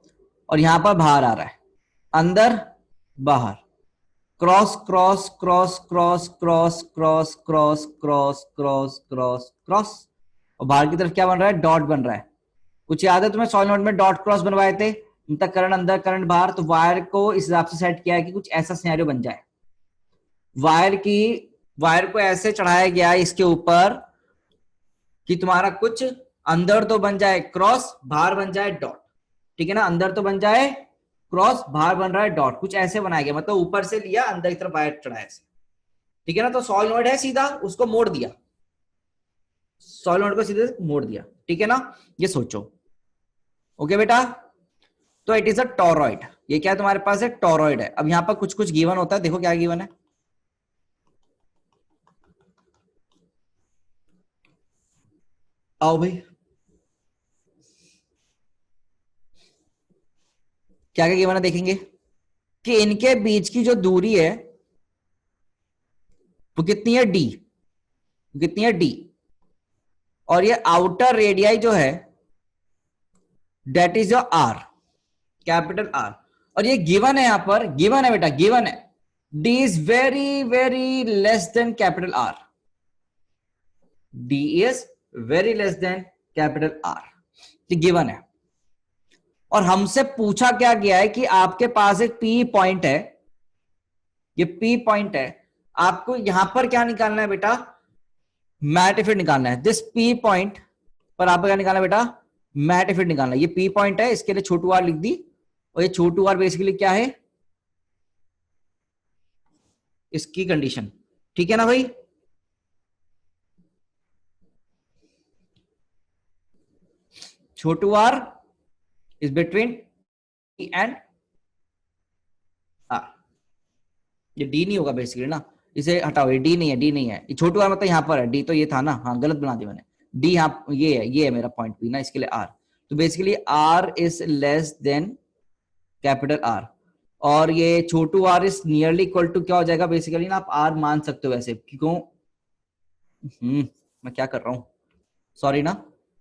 Speaker 1: और यहां पर बाहर आ रहा है, अंदर बाहर, cross cross cross cross cross cross cross cross cross cross cross. और बाहर की तरफ क्या बन रहा है, डॉट बन रहा है। कुछ याद है तुम्हें, सॉलिनोइड में डॉट क्रॉस बनवाए थे, इनका करंट अंदर करंट बाहर। तो वायर को इस हिसाब से सेट किया है कि कुछ ऐसा सिनेरियो बन जाए। वायर को ऐसे चढ़ाया गया है इसके ऊपर कि तुम्हारा कुछ अंदर तो बन जाए क्रॉस, बाहर बन जाए डॉट। ठीक है ना, अंदर तो बन जाए क्रॉस, बाहर बन रहा है डॉट, कुछ ऐसे बनाया गया, मतलब ऊपर से लिया अंदर की तरफ वायर चढ़ाया ऐसे। ठीक है ना, तो सॉलिनोइड है सीधा, उसको मोड़ दिया, सॉलिनोइड को सीधे मोड़ दिया। ठीक है ना, ये सोचो। ओके बेटा, तो इट इज अ टोरॉइड। ये क्या है तुम्हारे पास, है टोरॉइड है। अब यहां पर कुछ कुछ गिवन होता है, देखो क्या गिवन है। आओ भाई, क्या क्या गिवन है देखेंगे। कि इनके बीच की जो दूरी है वो कितनी है, डी। कितनी है, डी। और ये आउटर रेडियाई जो है that is your R, capital R. और ये गिवन है, यहां पर गिवन है बेटा, गिवन है D is very very less than capital are. D is very less than capital are, ये गिवन है। और हमसे पूछा क्या गया है कि आपके पास एक पी पॉइंट है, ये पी पॉइंट है, आपको यहां पर क्या निकालना है बेटा, मैट इफेक्ट निकालना है। दिस पी पॉइंट पर आपको क्या निकालना है बेटा, मैट इफेक्ट निकालना है। ये पी पॉइंट है, इसके लिए छोटू आर लिख दी। और ये छोटू आर बेसिकली क्या है, इसकी कंडीशन। ठीक है ना भाई, छोटू R is between D and R. ये डी नहीं होगा बेसिकली ना, इसे हटाओ, ये डी नहीं है, डी नहीं है, ये छोटू आर मतलब यहाँ पर है, डी तो ये था ना, हाँ गलत बना दिया मैंने, डी यहाँ ये है मेरा पॉइंट पी ना, इसके लिए आर। तो basically R is less than capital R, और ये छोटू R is nearly equal to क्या हो जाएगा बेसिकली ना, आप आर मान सकते हो वैसे, क्यों मैं क्या कर रहा हूं, सॉरी ना,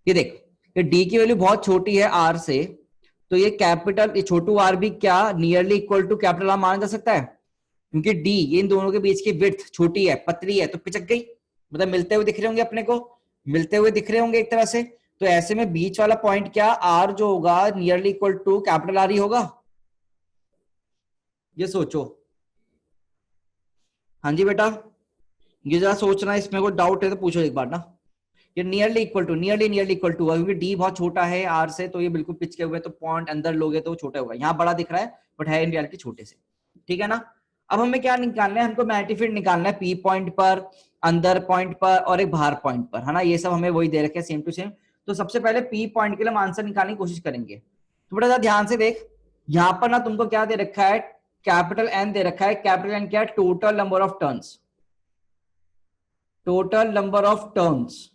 Speaker 1: ये देख, ये डी की वैल्यू बहुत छोटी है आर से, तो ये कैपिटल, ये छोटू आर भी क्या nearly equal to capital R माना जा सकता है, क्योंकि डी ये इन दोनों के बीच की विड्थ छोटी है, पतली है, तो पिचक गई, मतलब मिलते हुए दिख रहे होंगे अपने को, मिलते हुए दिख रहे होंगे एक तरह से, तो ऐसे में बीच वाला पॉइंट क्या आर जो होगा nearly equal to capital R ही होगा, ये सोचो। हाँ जी बेटा, ये जरा सोचना, इसमें कोई डाउट है तो पूछो एक बार ना। ये nearly equal to, nearly equal to, क्योंकि डी बहुत छोटा है आर से, तो ये बिल्कुल पिचके हुए, तो पॉइंट अंदर लोगे तो छोटा होगा, यहाँ बड़ा दिख रहा है बट है इन रियलिटी छोटे से, ठीक है ना। अब हमें क्या निकालना है, हमको मैग्नेटिक फील्ड निकालना है पी पॉइंट पर, अंदर पॉइंट पर और एक बाहर पॉइंट पर, है ना, ये सब हमें वही दे रखे हैं सेम टू सेम। तो सबसे पहले पी पॉइंट के लिए हम आंसर निकालने की कोशिश करेंगे। तो बड़ा ध्यान से देख, यहाँ पर ना तुमको क्या दे रखा है, कैपिटल एन दे रखा है, कैपिटल एन क्या है, total number of turns, total number of turns,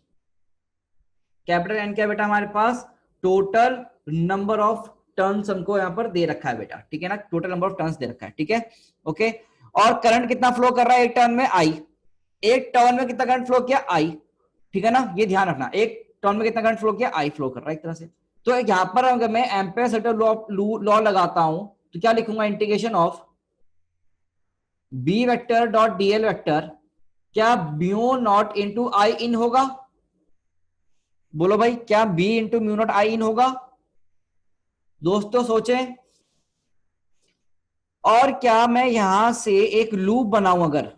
Speaker 1: capital N क्या है बेटा हमारे पास, टोटल नंबर ऑफ टर्न्स हमको यहाँ पर दे रखा है बेटा, ठीक है ना, टोटल नंबर ऑफ टर्न्स दे रखा है, ठीक है, ओके। और करंट कितना फ्लो कर रहा है एक टर्न में, आई, एक टर्न में कितना करंट फ्लो किया, आई, ठीक है ना, ये ध्यान रखना, एक टर्न में कितना करंट फ्लो किया, आई फ्लो कर रहा है एक तरह से। तो यहाँ पर अगर मैं एम्पेयर सेटल लॉ लगाता हूं तो क्या लिखूंगा, integration of B vector dot DL vector, क्या mu naught into I in होगा, बोलो भाई, क्या B into mu naught I in होगा, दोस्तों सोचें। और क्या मैं यहां से एक लूप बनाऊं, अगर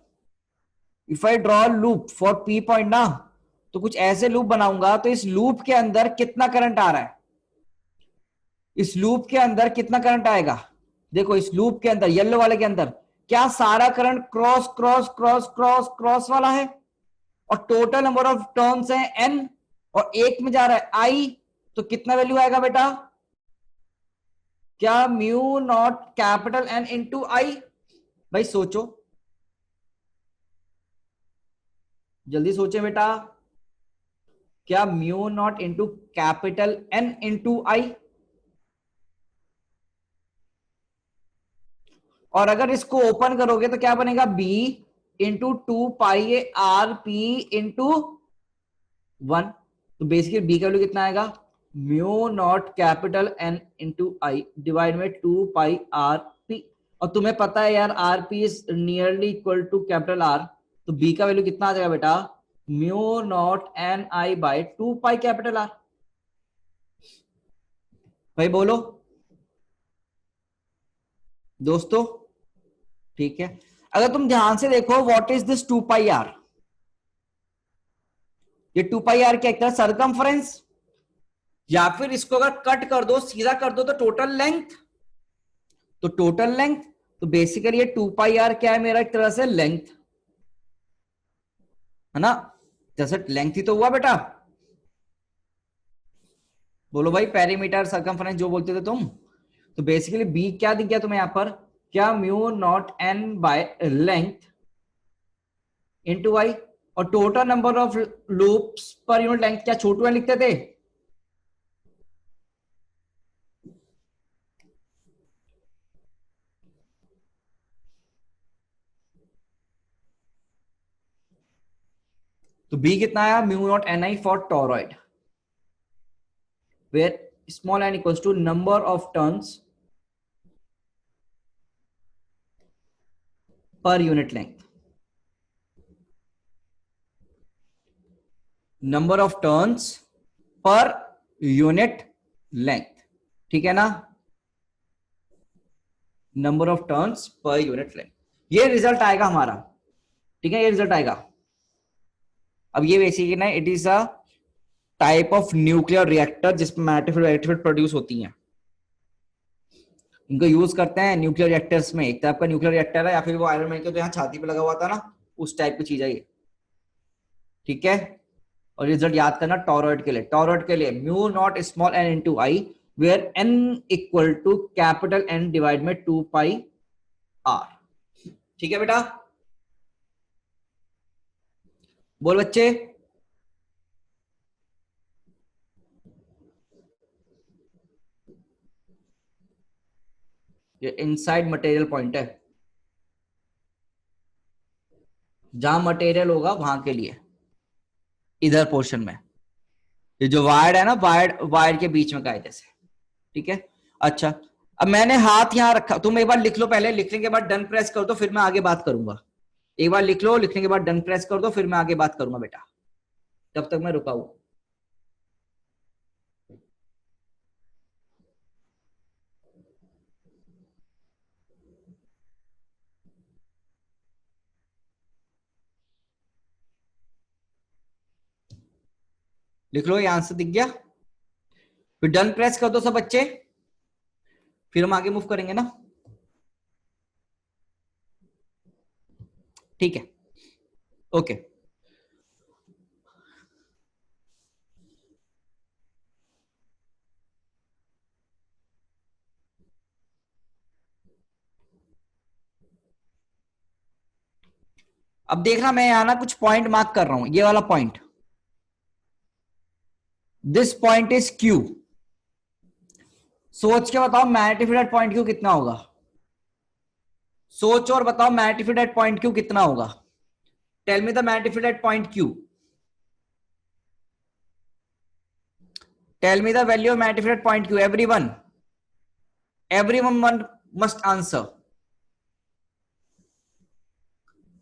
Speaker 1: if I draw loop for P point ना, तो कुछ ऐसे लूप बनाऊंगा, तो इस लूप के अंदर कितना करंट आ रहा है, इस लूप के अंदर कितना करंट आएगा, देखो इस लूप के अंदर, येलो वाले के अंदर, क्या सारा current cross cross cross cross cross वाला है, और टोटल नंबर ऑफ टर्न्स है एन, और एक में जा रहा है आई, तो कितना वैल्यू आएगा बेटा, क्या mu naught capital N into I, भाई सोचो, जल्दी सोचे बेटा, क्या mu naught into capital N into I, और अगर इसको ओपन करोगे तो क्या बनेगा, B into 2 pi R P into 1, तो बेसिकली बी का वैल्यू कितना आएगा, mu naught capital N into I divide में 2 पाई आर पी, और तुम्हें पता है यार R P is nearly equal to capital R, तो बी का वैल्यू कितना आ जाएगा बेटा, mu naught N I by 2 pi capital R, भाई बोलो दोस्तों, ठीक है। अगर तुम ध्यान से देखो, what is this 2 pi R, ये 2 पाई आर क्या, एक तरह सरकमफ्रेंस, या फिर इसको अगर कट कर दो, सीधा कर दो, तो टोटल लेंथ, तो टोटल लेंथ, तो बेसिकली ये 2 पाई आर क्या है मेरा, एक तरह से लेंथ है ना, जैसे लेंथ ही तो हुआ बेटा, बोलो भाई, पेरीमीटर सरकमफ्रेंस जो बोलते थे तुम, तो बेसिकली बी क्या दिख गया तुम्हें यहां पर, क्या mu naught N by length into Y, और total number of loops per unit length क्या छोटू एन लिखते थे, तो बी कितना आया, mu naught N I for toroid, where small N equals to number of turns per unit length, number of turns per unit length, ठीक है ना, number of turns per unit length, ये result आएगा हमारा, ठीक है, ये रिजल्ट आएगा। अब ये बेसिकली ना, it is a type of nuclear reactor जिसमें मैग्नेटिक प्रोड्यूस होती हैं, इनको यूज करते हैं न्यूक्लियर रिएक्टर्स में, एक टाइप का न्यूक्लियर रिएक्टर है, या फिर वो आयरन मैन के तो यहाँ छाती पे लगा हुआ था ना, उस टाइप की चीज है ये, ठीक है। और रिजल्ट याद करना टॉरॉइड के लिए, टॉरॉइड के लिए mu naught small N into I where n equal to capital N divide में 2 पाई r। ठीक है बेटा, बोल बच्चे। ये इनसाइड मटेरियल पॉइंट है, जहां मटेरियल होगा वहां के लिए, इधर पोर्शन में। ये जो वायर है ना, वायर वायर के बीच में कायदे से। ठीक है, अच्छा अब मैंने हाथ यहां रखा, तुम एक बार लिख लो पहले, लिखने के बाद डन प्रेस कर दो, फिर मैं आगे बात करूंगा। एक बार लिख लो, लिखने के बाद डन प्रेस कर दो, फिर मैं आगे बात करूंगा बेटा, तब तक मैं रुका हूं। लिख लो, ये आंसर दिख गया, फिर डन प्रेस कर दो सब बच्चे, फिर हम आगे मूव करेंगे ना। ठीक है, ओके। अब देखना, मैं यहां ना कुछ पॉइंट मार्क कर रहा हूं, ये वाला point, this point is Q. सोच के बताओ magnetic field at point Q कितना होगा, सोच और बताओ magnetic field at point Q कितना होगा। Tell me the magnetic field at point Q, tell me the value of magnetic field at point Q, everyone must answer.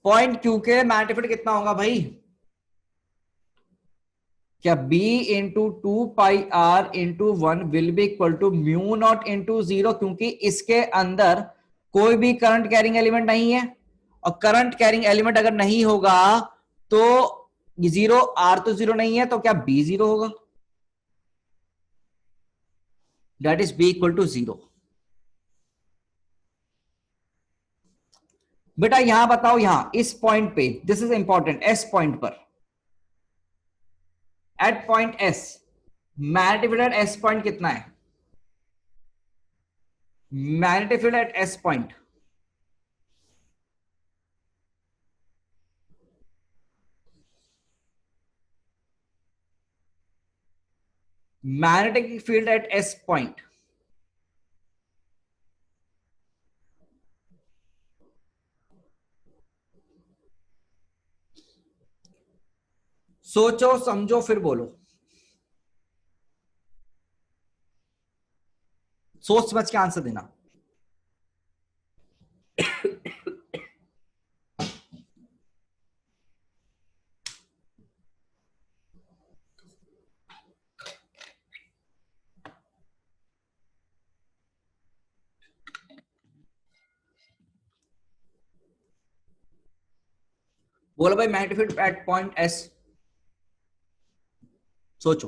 Speaker 1: Point Q के magnetic field कितना होगा भाई, क्या B into 2 πr/1 will be equal to mu naught into 0, क्योंकि इसके अंदर कोई भी करंट कैरिंग एलिमेंट नहीं है, और करंट कैरिंग एलिमेंट अगर नहीं होगा तो 0, R तो 0 नहीं है, तो क्या B 0 होगा, that is B equal to 0। बेटा यहां बताओ, यहां इस पॉइंट पे, this is important, S point पर, at point S magnetic field at S point कितना है, magnetic field at S point, magnetic field at S point, सोचो समझो फिर बोलो, सोच समझ के आंसर देना। बोलो भाई magnetic field at point S, सोचो।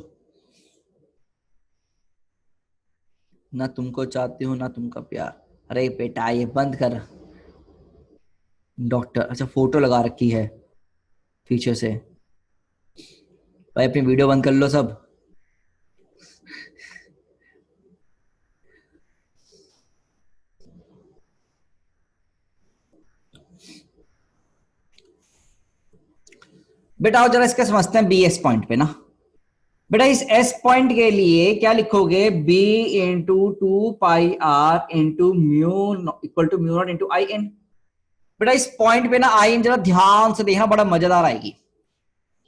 Speaker 1: ना तुमको चाहती हूँ ना तुमका प्यार, अरे बेटा ये बंद कर। डॉक्टर, अच्छा फोटो लगा रखी है पीछे से, भाई अपनी वीडियो बंद कर लो सब। बेटा आओ जरा इसके समझते हैं, बी एस पॉइंट पे ना। बेटा इस एस पॉइंट के लिए क्या लिखोगे, B into 2 πr into mu equal to mu naught into I N. बेटा इस पॉइंट पे ना आई एन जरा ध्यान से देखना, बड़ा मजेदार आएगी।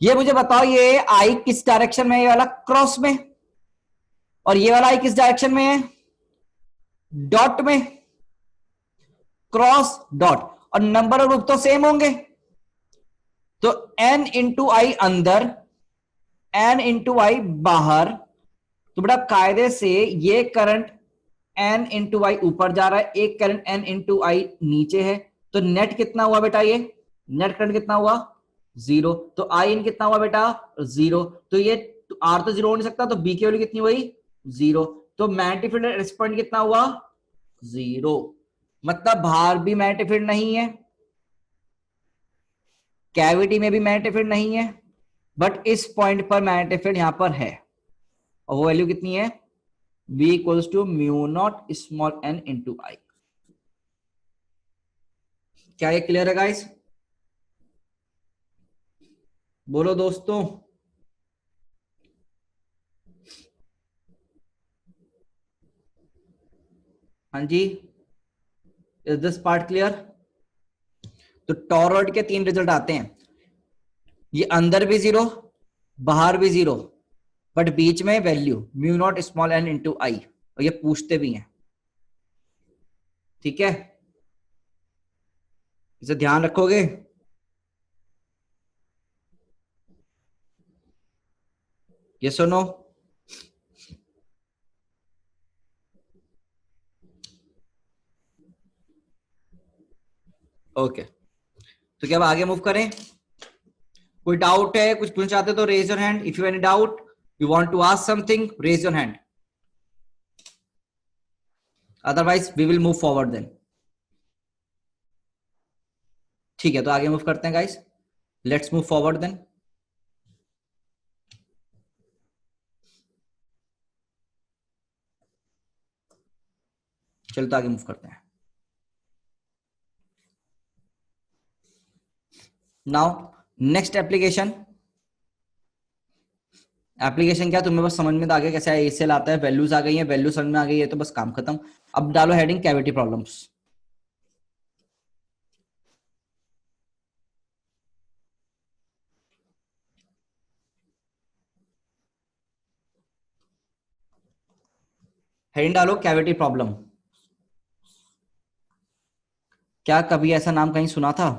Speaker 1: ये मुझे बताओ, ये आई किस डायरेक्शन में है, ये वाला क्रॉस में, और ये वाला आई किस डायरेक्शन में है, डॉट में, क्रॉस डॉट, और नंबर और ग्रुप तो सेम होंगे, तो n इंटू आई अंदर, n इंटू आई बाहर, तो बेटा कायदे से ये करंट n इंटू आई ऊपर जा रहा है, एक करंट n इंटू आई नीचे है, तो नेट कितना हुआ बेटा, ये नेट करंट कितना हुआ 0, तो आई इन कितना हुआ बेटा 0, तो ये R तो 0 हो नहीं सकता, तो B की वैल्यू कितनी हुई 0, तो मैग्नेटिक फील्ड रिस्पॉन्ड कितना हुआ 0, मतलब बाहर भी मैग्नेटिक फील्ड नहीं है, कैविटी में भी मैग्नेटिक फील्ड नहीं है, बट इस पॉइंट पर मैग्नेटिक फील्ड यहां पर है, और वो वैल्यू कितनी है V equals to mu naught small n into I. क्या ये क्लियर है गाइस? बोलो दोस्तों। हाँ जी, इज दिस पार्ट क्लियर? तो टॉरॉइड के 3 रिजल्ट आते हैं, ये अंदर भी 0, बाहर भी 0, बट बीच में value mu naught small n into I, और ये पूछते भी हैं। ठीक है, इसे ध्यान रखोगे? ये सुनो, ओके। तो क्या अब आगे मूव करें? कोई डाउट है, कुछ पूछना चाहते हो तो raise your hand. If you any doubt, you want to ask something, raise your hand, otherwise we will move forward then. ठीक है, तो आगे मूव करते हैं guys, let's move forward then. चलो तो आगे मूव करते हैं। Now next application. एप्लीकेशन क्या, तुम्हें बस समझ में तो आ गया कैसे एसीएल आता है, वैल्यूज आ गई है, वैल्यू समझ में आ गई है, तो बस काम खत्म। अब डालो हेडिंग कैविटी प्रॉब्लम्स। हेडिंग डालो कैविटी प्रॉब्लम। क्या कभी ऐसा नाम कहीं सुना था?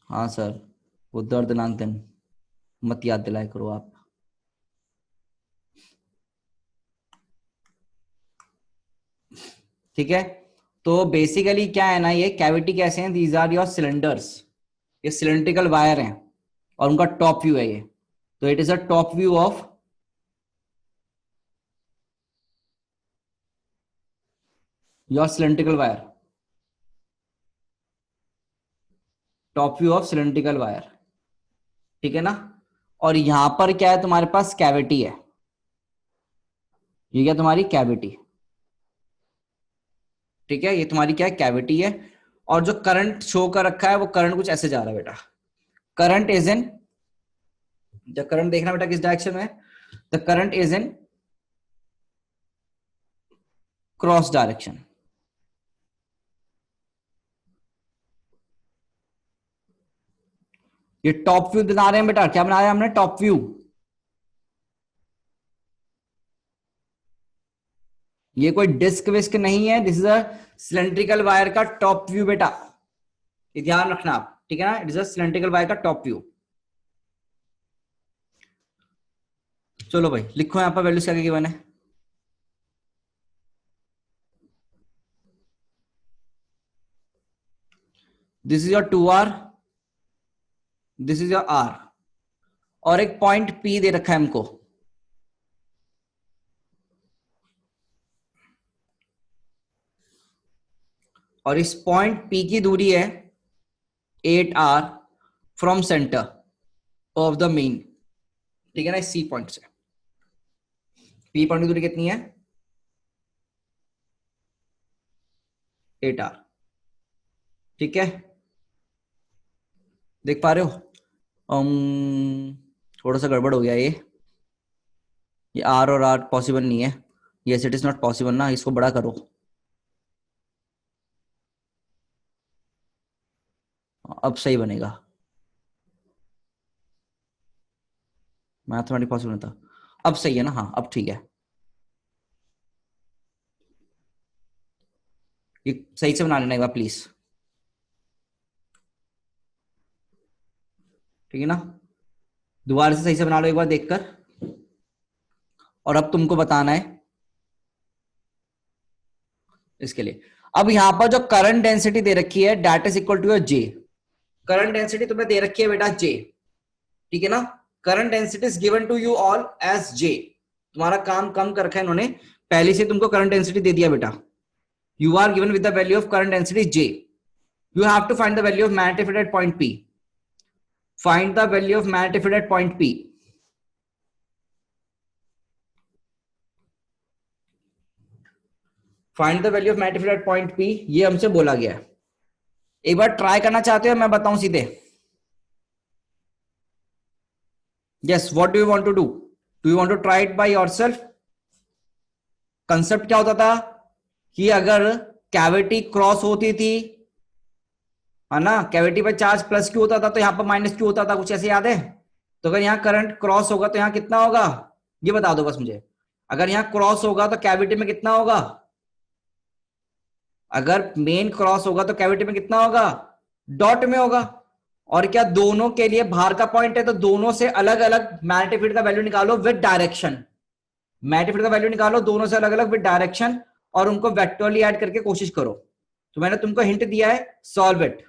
Speaker 1: हाँ सर, वो दर्दनाक दिन मत याद दिलाया करो आप। ठीक है, तो बेसिकली क्या है ना, ये कैविटी कैसे हैं, दीज आर योर सिलेंडर्स, ये सिलेंड्रिकल वायर हैं और उनका टॉप व्यू है ये। तो it is a top view of your cylindrical wire, top view of cylindrical wire. ठीक है ना, और यहां पर क्या है, तुम्हारे पास कैविटी है, ये क्या तुम्हारी कैविटी। ठीक है, ये तुम्हारी क्या है, कैविटी है। और जो करंट शो कर रखा है, वो करंट कुछ ऐसे जा रहा है बेटा। करंट इज इन, जब करंट देखना बेटा किस डायरेक्शन में, the current is in cross direction. ये टॉप व्यू बना रहे हैं बेटा, क्या बनाया हमने, टॉप व्यू। ये कोई डिस्क विस्क नहीं है, this is a cylindrical wire का टॉप व्यू बेटा, ये ध्यान रखना आप। ठीक है ना, it is a cylindrical wire का टॉप व्यू। चलो भाई लिखो यहां पर वैल्यूज क्या गिवन है। This is your 2R, this is your R, और एक पॉइंट P दे रखा है हमको। और इस पॉइंट P की दूरी है 8R from centre of the main. ठीक है ना, इस C पॉइंट से P पॉइंट की दूरी कितनी है, 8R। ठीक है, देख पा रहे हो? थोड़ा सा गड़बड़ हो गया ये R और R पॉसिबल नहीं है, yes it is not possible ना, इसको बड़ा करो। अब सही बनेगा, मैथमेटिक्स पॉसिबल नहीं था, अब सही है ना, हाँ अब ठीक है। ये सही से बना लेना एक बार प्लीज। ठीक है ना, दोबारा से सही से बना लो एक बार देखकर। और अब तुमको बताना है इसके लिए, अब यहां पर जो करंट डेंसिटी दे रखी है that is equal to your J। Current density तुम्हें दे रखी है बेटा J। ठीक है ना, current density is given to you all as J। तुम्हारा काम कम कर रखा है इन्होंने, पहले से तुमको करंट डेंसिटी दे दिया बेटा। You are given with the value of current density J। You have to find the value of magnetic field at point P। Find the value of magnetic field at point P। Find the value of magnetic field at point P, ये हमसे बोला गया है। एक बार try करना चाहते हो, मैं बताऊं सीधे? Yes, what do you want to do you want to try it by yourself? Concept क्या होता था कि अगर कैविटी क्रॉस होती थी, है ना, कैविटी पर चार्ज प्लस क्यू होता था तो यहां पर माइनस क्यू होता था, कुछ ऐसे याद है? तो अगर यहाँ करंट क्रॉस होगा तो यहाँ कितना होगा, ये बता दो बस मुझे। अगर यहाँ क्रॉस होगा तो कैविटी में कितना होगा? अगर मेन क्रॉस होगा तो कैविटी में कितना होगा? डॉट में होगा। और क्या दोनों के लिए बाहर का पॉइंट है, तो दोनों से अलग अलग मैग्नेटिक फील्ड का वैल्यू निकालो विद डायरेक्शन। मैग्नेटिक फील्ड का वैल्यू निकालो दोनों से अलग अलग विद डायरेक्शन, और उनको वेक्टोरली ऐड करके कोशिश करो। तो मैंने तुमको हिंट दिया है, सॉल्व इट।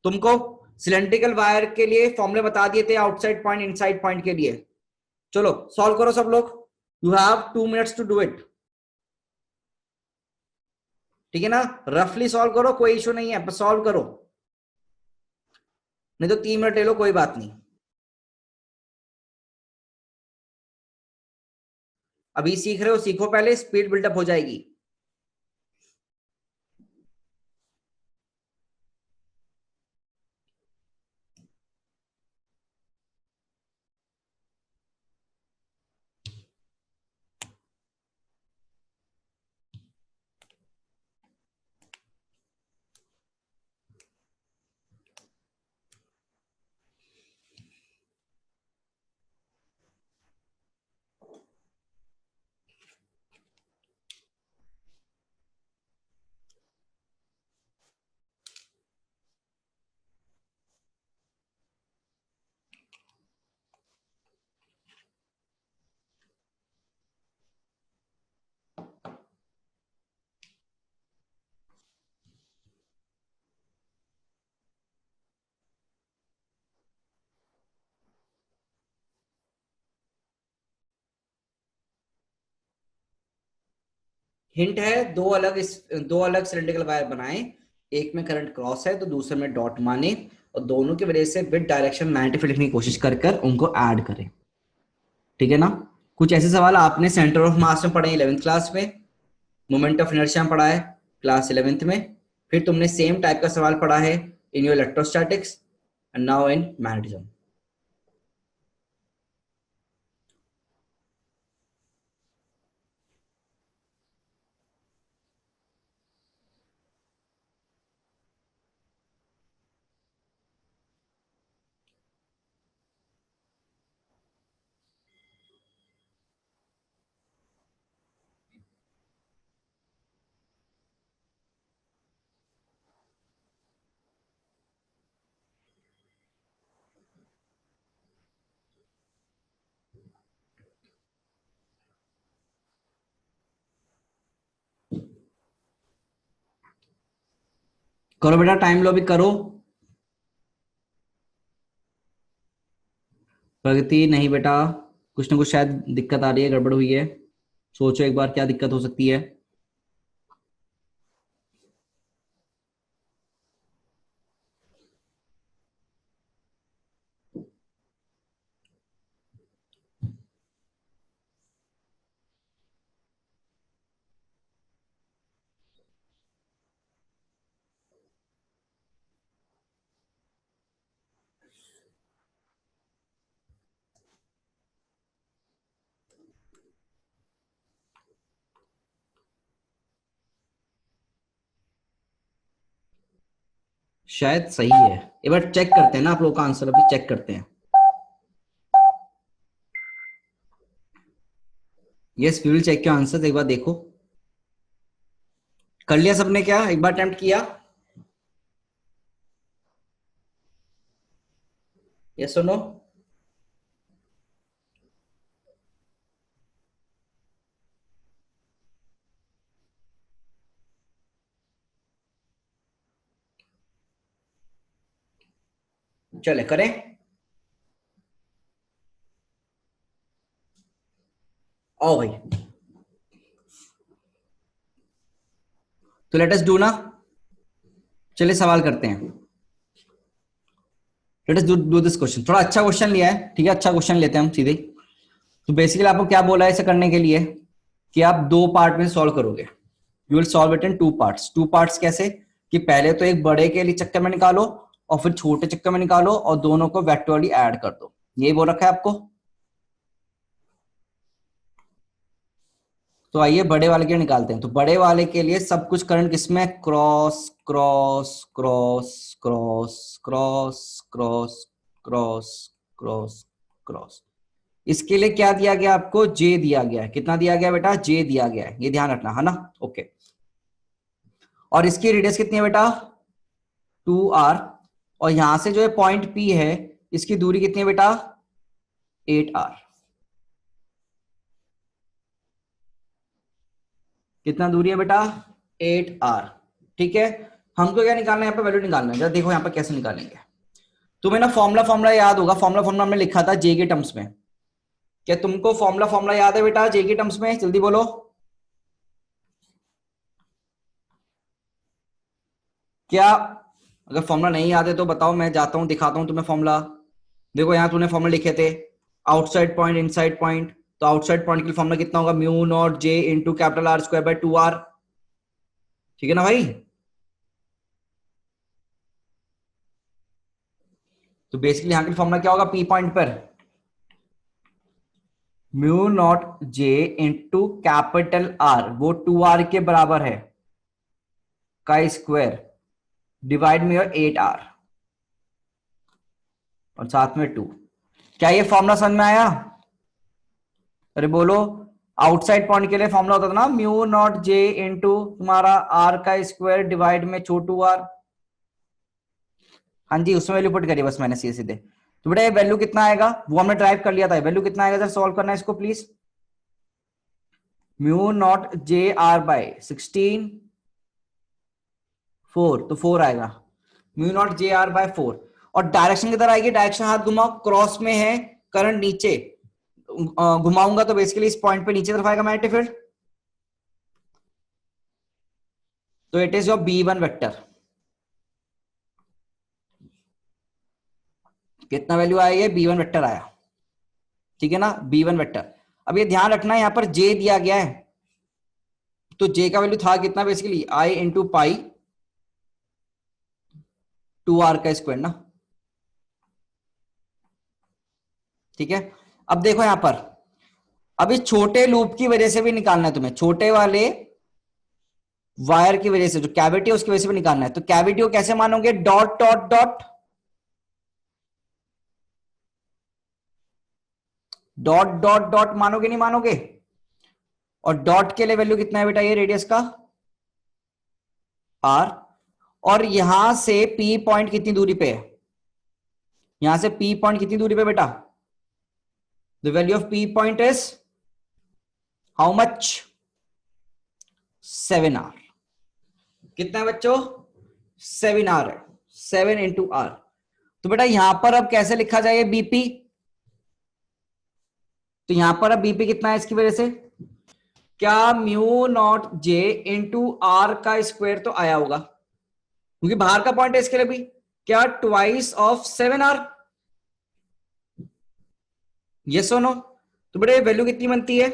Speaker 1: तुमको सिलेंड्रिकल वायर के लिए फॉर्मूले बता दिए थे, आउटसाइड पॉइंट इनसाइड पॉइंट के लिए। चलो सॉल्व करो सब लोग, you have 2 minutes to do it. ठीक है ना, रफली सॉल्व करो, कोई इशू नहीं है, पर सॉल्व करो, नहीं तो 3 मिनट ले लो, कोई बात नहीं। अभी सीख रहे हो, सीखो पहले, स्पीड बिल्डअप हो जाएगी। हिंट है, दो अलग सिलेंड्रिकल वायर बनाए, एक में करंट क्रॉस है तो दूसरे में डॉट माने, और दोनों की वजह से विद डायरेक्शन मैग्नेटिक फील्ड लिखने की कोशिश कर कर उनको ऐड करें। ठीक है ना, कुछ ऐसे सवाल आपने सेंटर ऑफ मास में पढ़े 11th क्लास में, मोमेंट ऑफ इनर्शिया में पढ़ा है क्लास 11th में, फिर तुमने सेम टाइप का सवाल पढ़ा है in your electrostatics and now in magnetism. करो बेटा, टाइम लो, भी करो। प्रगति नहीं बेटा, कुछ ना कुछ शायद दिक्कत आ रही है, गड़बड़ हुई है, सोचो एक बार क्या दिक्कत हो सकती है। शायद सही है, एक बार चेक करते हैं ना, आप लोगों का आंसर अभी चेक करते हैं। Yes, we will check your answer, एक बार देखो। कर लिया सबने क्या, एक बार अटेम्प्ट किया? यस और नो? चले करें। आओ भाई, तो लेट अस डू ना, चलिए सवाल करते हैं। Let us do this question, थोड़ा अच्छा क्वेश्चन लिया है, ठीक है, अच्छा क्वेश्चन लेते हैं हम सीधे। तो बेसिकली आपको क्या बोला है इसे करने के लिए, कि आप 2 पार्ट में सॉल्व करोगे। You will solve it in two parts. Two parts कैसे कि पहले तो एक बड़े के लिए चक्कर में निकालो और फिर छोटे चक्कर में निकालो और दोनों को वेक्टोरली ऐड कर दो, यही बोल रखा है आपको। तो आइए बड़े वाले के लिए निकालते हैं। तो बड़े वाले के लिए सब कुछ करंट किसमें, cross cross cross cross cross cross cross cross cross. इसके लिए क्या दिया गया आपको, जे दिया गया है। कितना दिया गया बेटा, जे दिया गया है, ये ध्यान रखना है ना। ओके, और इसकी रेडियस कितनी है बेटा, 2r। और यहां से जो है पॉइंट P है, इसकी दूरी कितनी है बेटा, 8r। कितना दूरी है बेटा, 8r। ठीक है, हमको क्या निकालना है, यहाँ पे वैल्यू निकालना है। जरा देखो यहाँ पे कैसे निकालेंगे। तुम्हें ना फॉर्मूला याद होगा, फॉर्मूला हमने लिखा था जे के टर्म्स में। क्या तुमको फॉर्मूला याद है बेटा जे के टर्म्स में, जल्दी बोलो। क्या अगर फॉर्मूला नहीं याद है तो बताओ, मैं जाता हूं दिखाता हूं तुम्हें फॉर्मूला। देखो यहाँ तूने फॉर्मूला लिखे थे, आउटसाइड पॉइंट इनसाइड पॉइंट। तो आउटसाइड पॉइंट के लिए फॉर्मूला कितना होगा, mu naught J into capital R square by 2r। ठीक है ना भाई। तो बेसिकली यहाँ के फॉर्मूला क्या होगा, पी पॉइंट पर mu naught J into capital R, वो 2r के बराबर है, का स्क्वायर डिवाइड में 8r और साथ में 2। क्या ये फॉर्मूला समझ में आया, अरे बोलो। आउटसाइड पॉइंट के लिए फॉर्मूला होता था ना, म्यू नॉट जे इंटू तुम्हारा r का स्क्वायर डिवाइड में छोटू r। हाँ जी, उसमें वैल्यू पुट करिए बस मैंने सीधे सीधे। तो बेटा ये वैल्यू कितना आएगा, वो हमने ड्राइव कर लिया था। वैल्यू कितना आएगा, जरा सॉल्व करना है इसको please. Mu naught J r by 16, 4, तो 4 आएगा। Mu naught J r by 4। और डायरेक्शन किधर आएगी, डायरेक्शन हाथ घुमाओ, क्रॉस में है करंट नीचे, घुमाऊंगा तो बेसिकली इस पॉइंट पे नीचे तरफ आएगा मैग्नेटिक फील्ड। तो it is your B1 vector. कितना वैल्यू आया, ये B1 वेक्टर आया। ठीक है ना, B1 वेक्टर। अब ये ध्यान रखना है, यहां पर J दिया गया है, तो J का वैल्यू था कितना, basically I into pi 2r का स्क्वायर ना। ठीक है, अब देखो यहां पर, अब इस छोटे लूप की वजह से भी निकालना है तुम्हें, छोटे वाले वायर की वजह से, जो कैविटी है उसकी वजह से भी निकालना है। तो कैविटी को कैसे मानोगे, dot dot dot dot dot dot, मानोगे नहीं मानोगे। और डॉट के लिए वैल्यू कितना है बेटा, ये रेडियस का r। और यहां से P पॉइंट कितनी दूरी पे है, यहां से P पॉइंट कितनी दूरी पे बेटा, the value of P point is how much, 7r। कितना है बच्चों, 7r है, 7 इंटू r। तो बेटा यहां पर अब कैसे लिखा जाए बीपी, तो यहां पर अब बीपी कितना है इसकी वजह से, क्या mu naught J into R का स्क्वायर तो आया होगा, क्योंकि बाहर का पॉइंट है इसके लिए भी, क्या ट्वाइस ऑफ 7r, यस और नो। तो बेटा वैल्यू कितनी बनती है,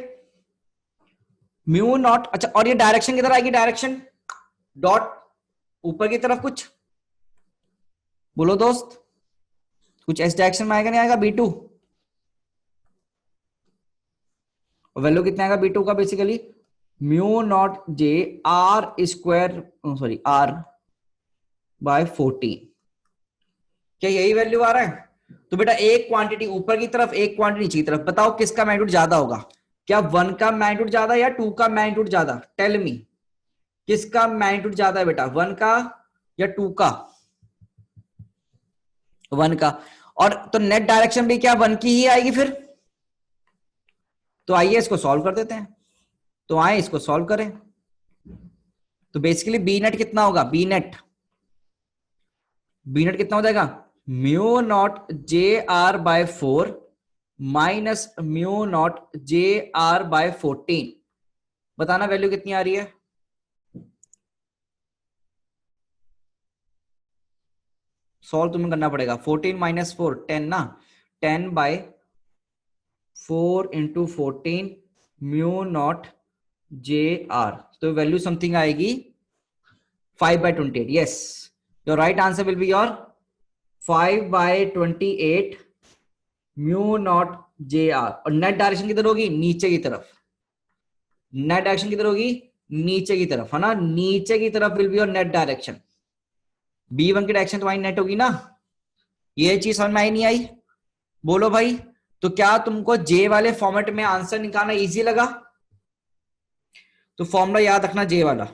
Speaker 1: म्यू नॉट, अच्छा और ये डायरेक्शन किधर आएगी, डायरेक्शन डॉट ऊपर की तरफ कुछ, बोलो दोस्त, कुछ इस डायरेक्शन में आएगा नहीं आएगा B2। वैल्यू कितना आएगा B2 का, basically mu naught J R square, sorry r by 14। क्या यही वैल्यू आ रहा है। तो बेटा एक क्वांटिटी ऊपर की तरफ, एक क्वांटिटी नीचे की तरफ, बताओ किसका मैग्नीट्यूड ज्यादा होगा, क्या 1 का मैग्नीट्यूड ज्यादा या 2 का मैग्नीट्यूड ज्यादा, टेल मी, किसका मैग्नीट्यूड ज्यादा है बेटा, 1 का या 2 का, 1 का। और तो नेट डायरेक्शन भी क्या 1 की ही आएगी फिर। तो आइए इसको सॉल्व कर देते हैं, तो आए इसको सॉल्व करें। तो बेसिकली बी नेट कितना होगा, बी नेट कितना हो जाएगा, mu naught J R by 4 minus mu naught J R by 14। बताना वैल्यू कितनी आ रही है, सॉल्व तुम्हें करना पड़ेगा। 14 माइनस 4 10 ना, 10 by 4 into 14 mu naught J R, तो वैल्यू समथिंग आएगी 5/28। Yes, your right answer will be your 5/28 mu naught J R. और नेट डायरेक्शन किधर होगी? नीचे की तरफ। नेट डायरेक्शन किधर होगी? नीचे की तरफ, है ना, नीचे की तरफ will be your net direction. B1 की डायरेक्शन तुम्हारी नेट होगी ना। ये चीज समझ में आई नहीं आई? बोलो भाई। तो क्या तुमको जे वाले फॉर्मेट में आंसर निकालना इजी लगा? तो फॉर्मूला याद रखना जे वाला,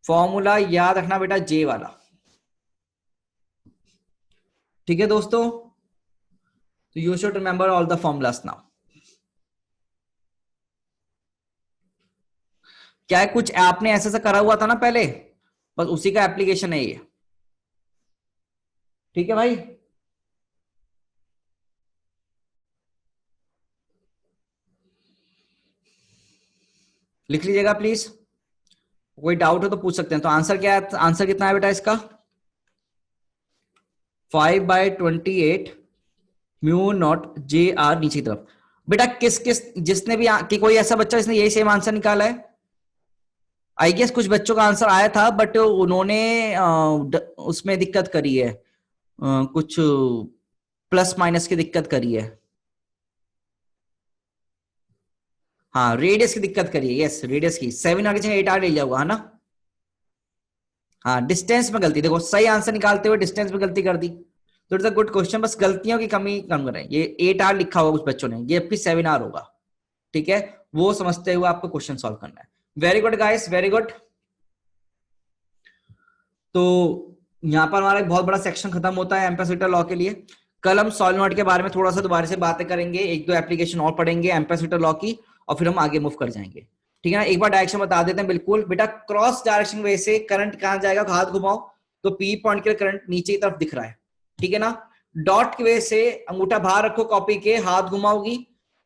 Speaker 1: फॉर्मूला याद रखना बेटा जे वाला। ठीक है दोस्तों, तो you should remember all the formulas now. क्या है, कुछ आपने ऐसा ऐसा करा हुआ था ना पहले, बस उसी का एप्लीकेशन है ये। ठीक है भाई, लिख लीजिएगा प्लीज, कोई डाउट हो तो पूछ सकते हैं। तो आंसर क्या है? आंसर कितना है बेटा इसका? 5/28 म्यू नॉट जे आर, नीचे की तरफ। बेटा किस किस जिसने भी कि कोई ऐसा बच्चा जिसने यही सेम आंसर निकाला है? आई गेस कुछ बच्चों का आंसर आया था, बट उन्होंने उसमें दिक्कत करी है, कुछ प्लस माइनस की दिक्कत करी है। हाँ, रेडियस की दिक्कत करी है। यस, रेडियस की 7 आगे 8 ले जाऊंगा, है ना। हाँ, डिस्टेंस में गलती, देखो सही आंसर निकालते हुए डिस्टेंस में गलती कर दी, तो इट्स अ गुड क्वेश्चन। बस गलतियों की कमी कम करें। ये 8R लिखा होगा कुछ बच्चों ने, ये भी 7R होगा। ठीक है, वो समझते हुए आपको क्वेश्चन सॉल्व करना है। Very good guys, very good. तो यहाँ पर हमारा एक बहुत बड़ा सेक्शन खत्म होता है एम्पेसिटर लॉ के लिए। कल हम सॉलिनॉइड के बारे में थोड़ा सा दोबारा से बातें करेंगे, एक दो एप्लीकेशन और पढ़ेंगे एम्पेसिटर लॉ की, और फिर हम आगे मूव कर जाएंगे। ठीक है ना, एक बार डायरेक्शन बता देते हैं बिल्कुल बेटा। क्रॉस डायरेक्शन वे से करंट कहां जाएगा? हाथ घुमाओ तो पी पॉइंट के करंट नीचे की तरफ दिख रहा है, ठीक है ना। डॉट की वजह से अंगूठा बाहर रखो कॉपी के, हाथ घुमाओगी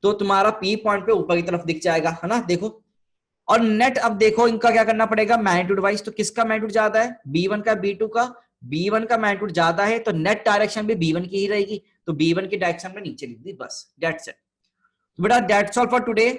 Speaker 1: तो तुम्हारा पी पॉइंट पे ऊपर की तरफ दिख जाएगा, है ना, देखो। और नेट, अब देखो इनका क्या करना पड़ेगा मैग्नीट्यूड वाइज। तो किसका मैग्नीट्यूड ज्यादा है? B1 का, B2 का। B1 का मैग्नीट्यूड ज्यादा है तो नेट डायरेक्शन भी B1 की ही रहेगी, तो B1 की डायरेक्शन में नीचे लिख दी, बस दैट्स इट। बेटा दैट्स ऑल फॉर टुडे।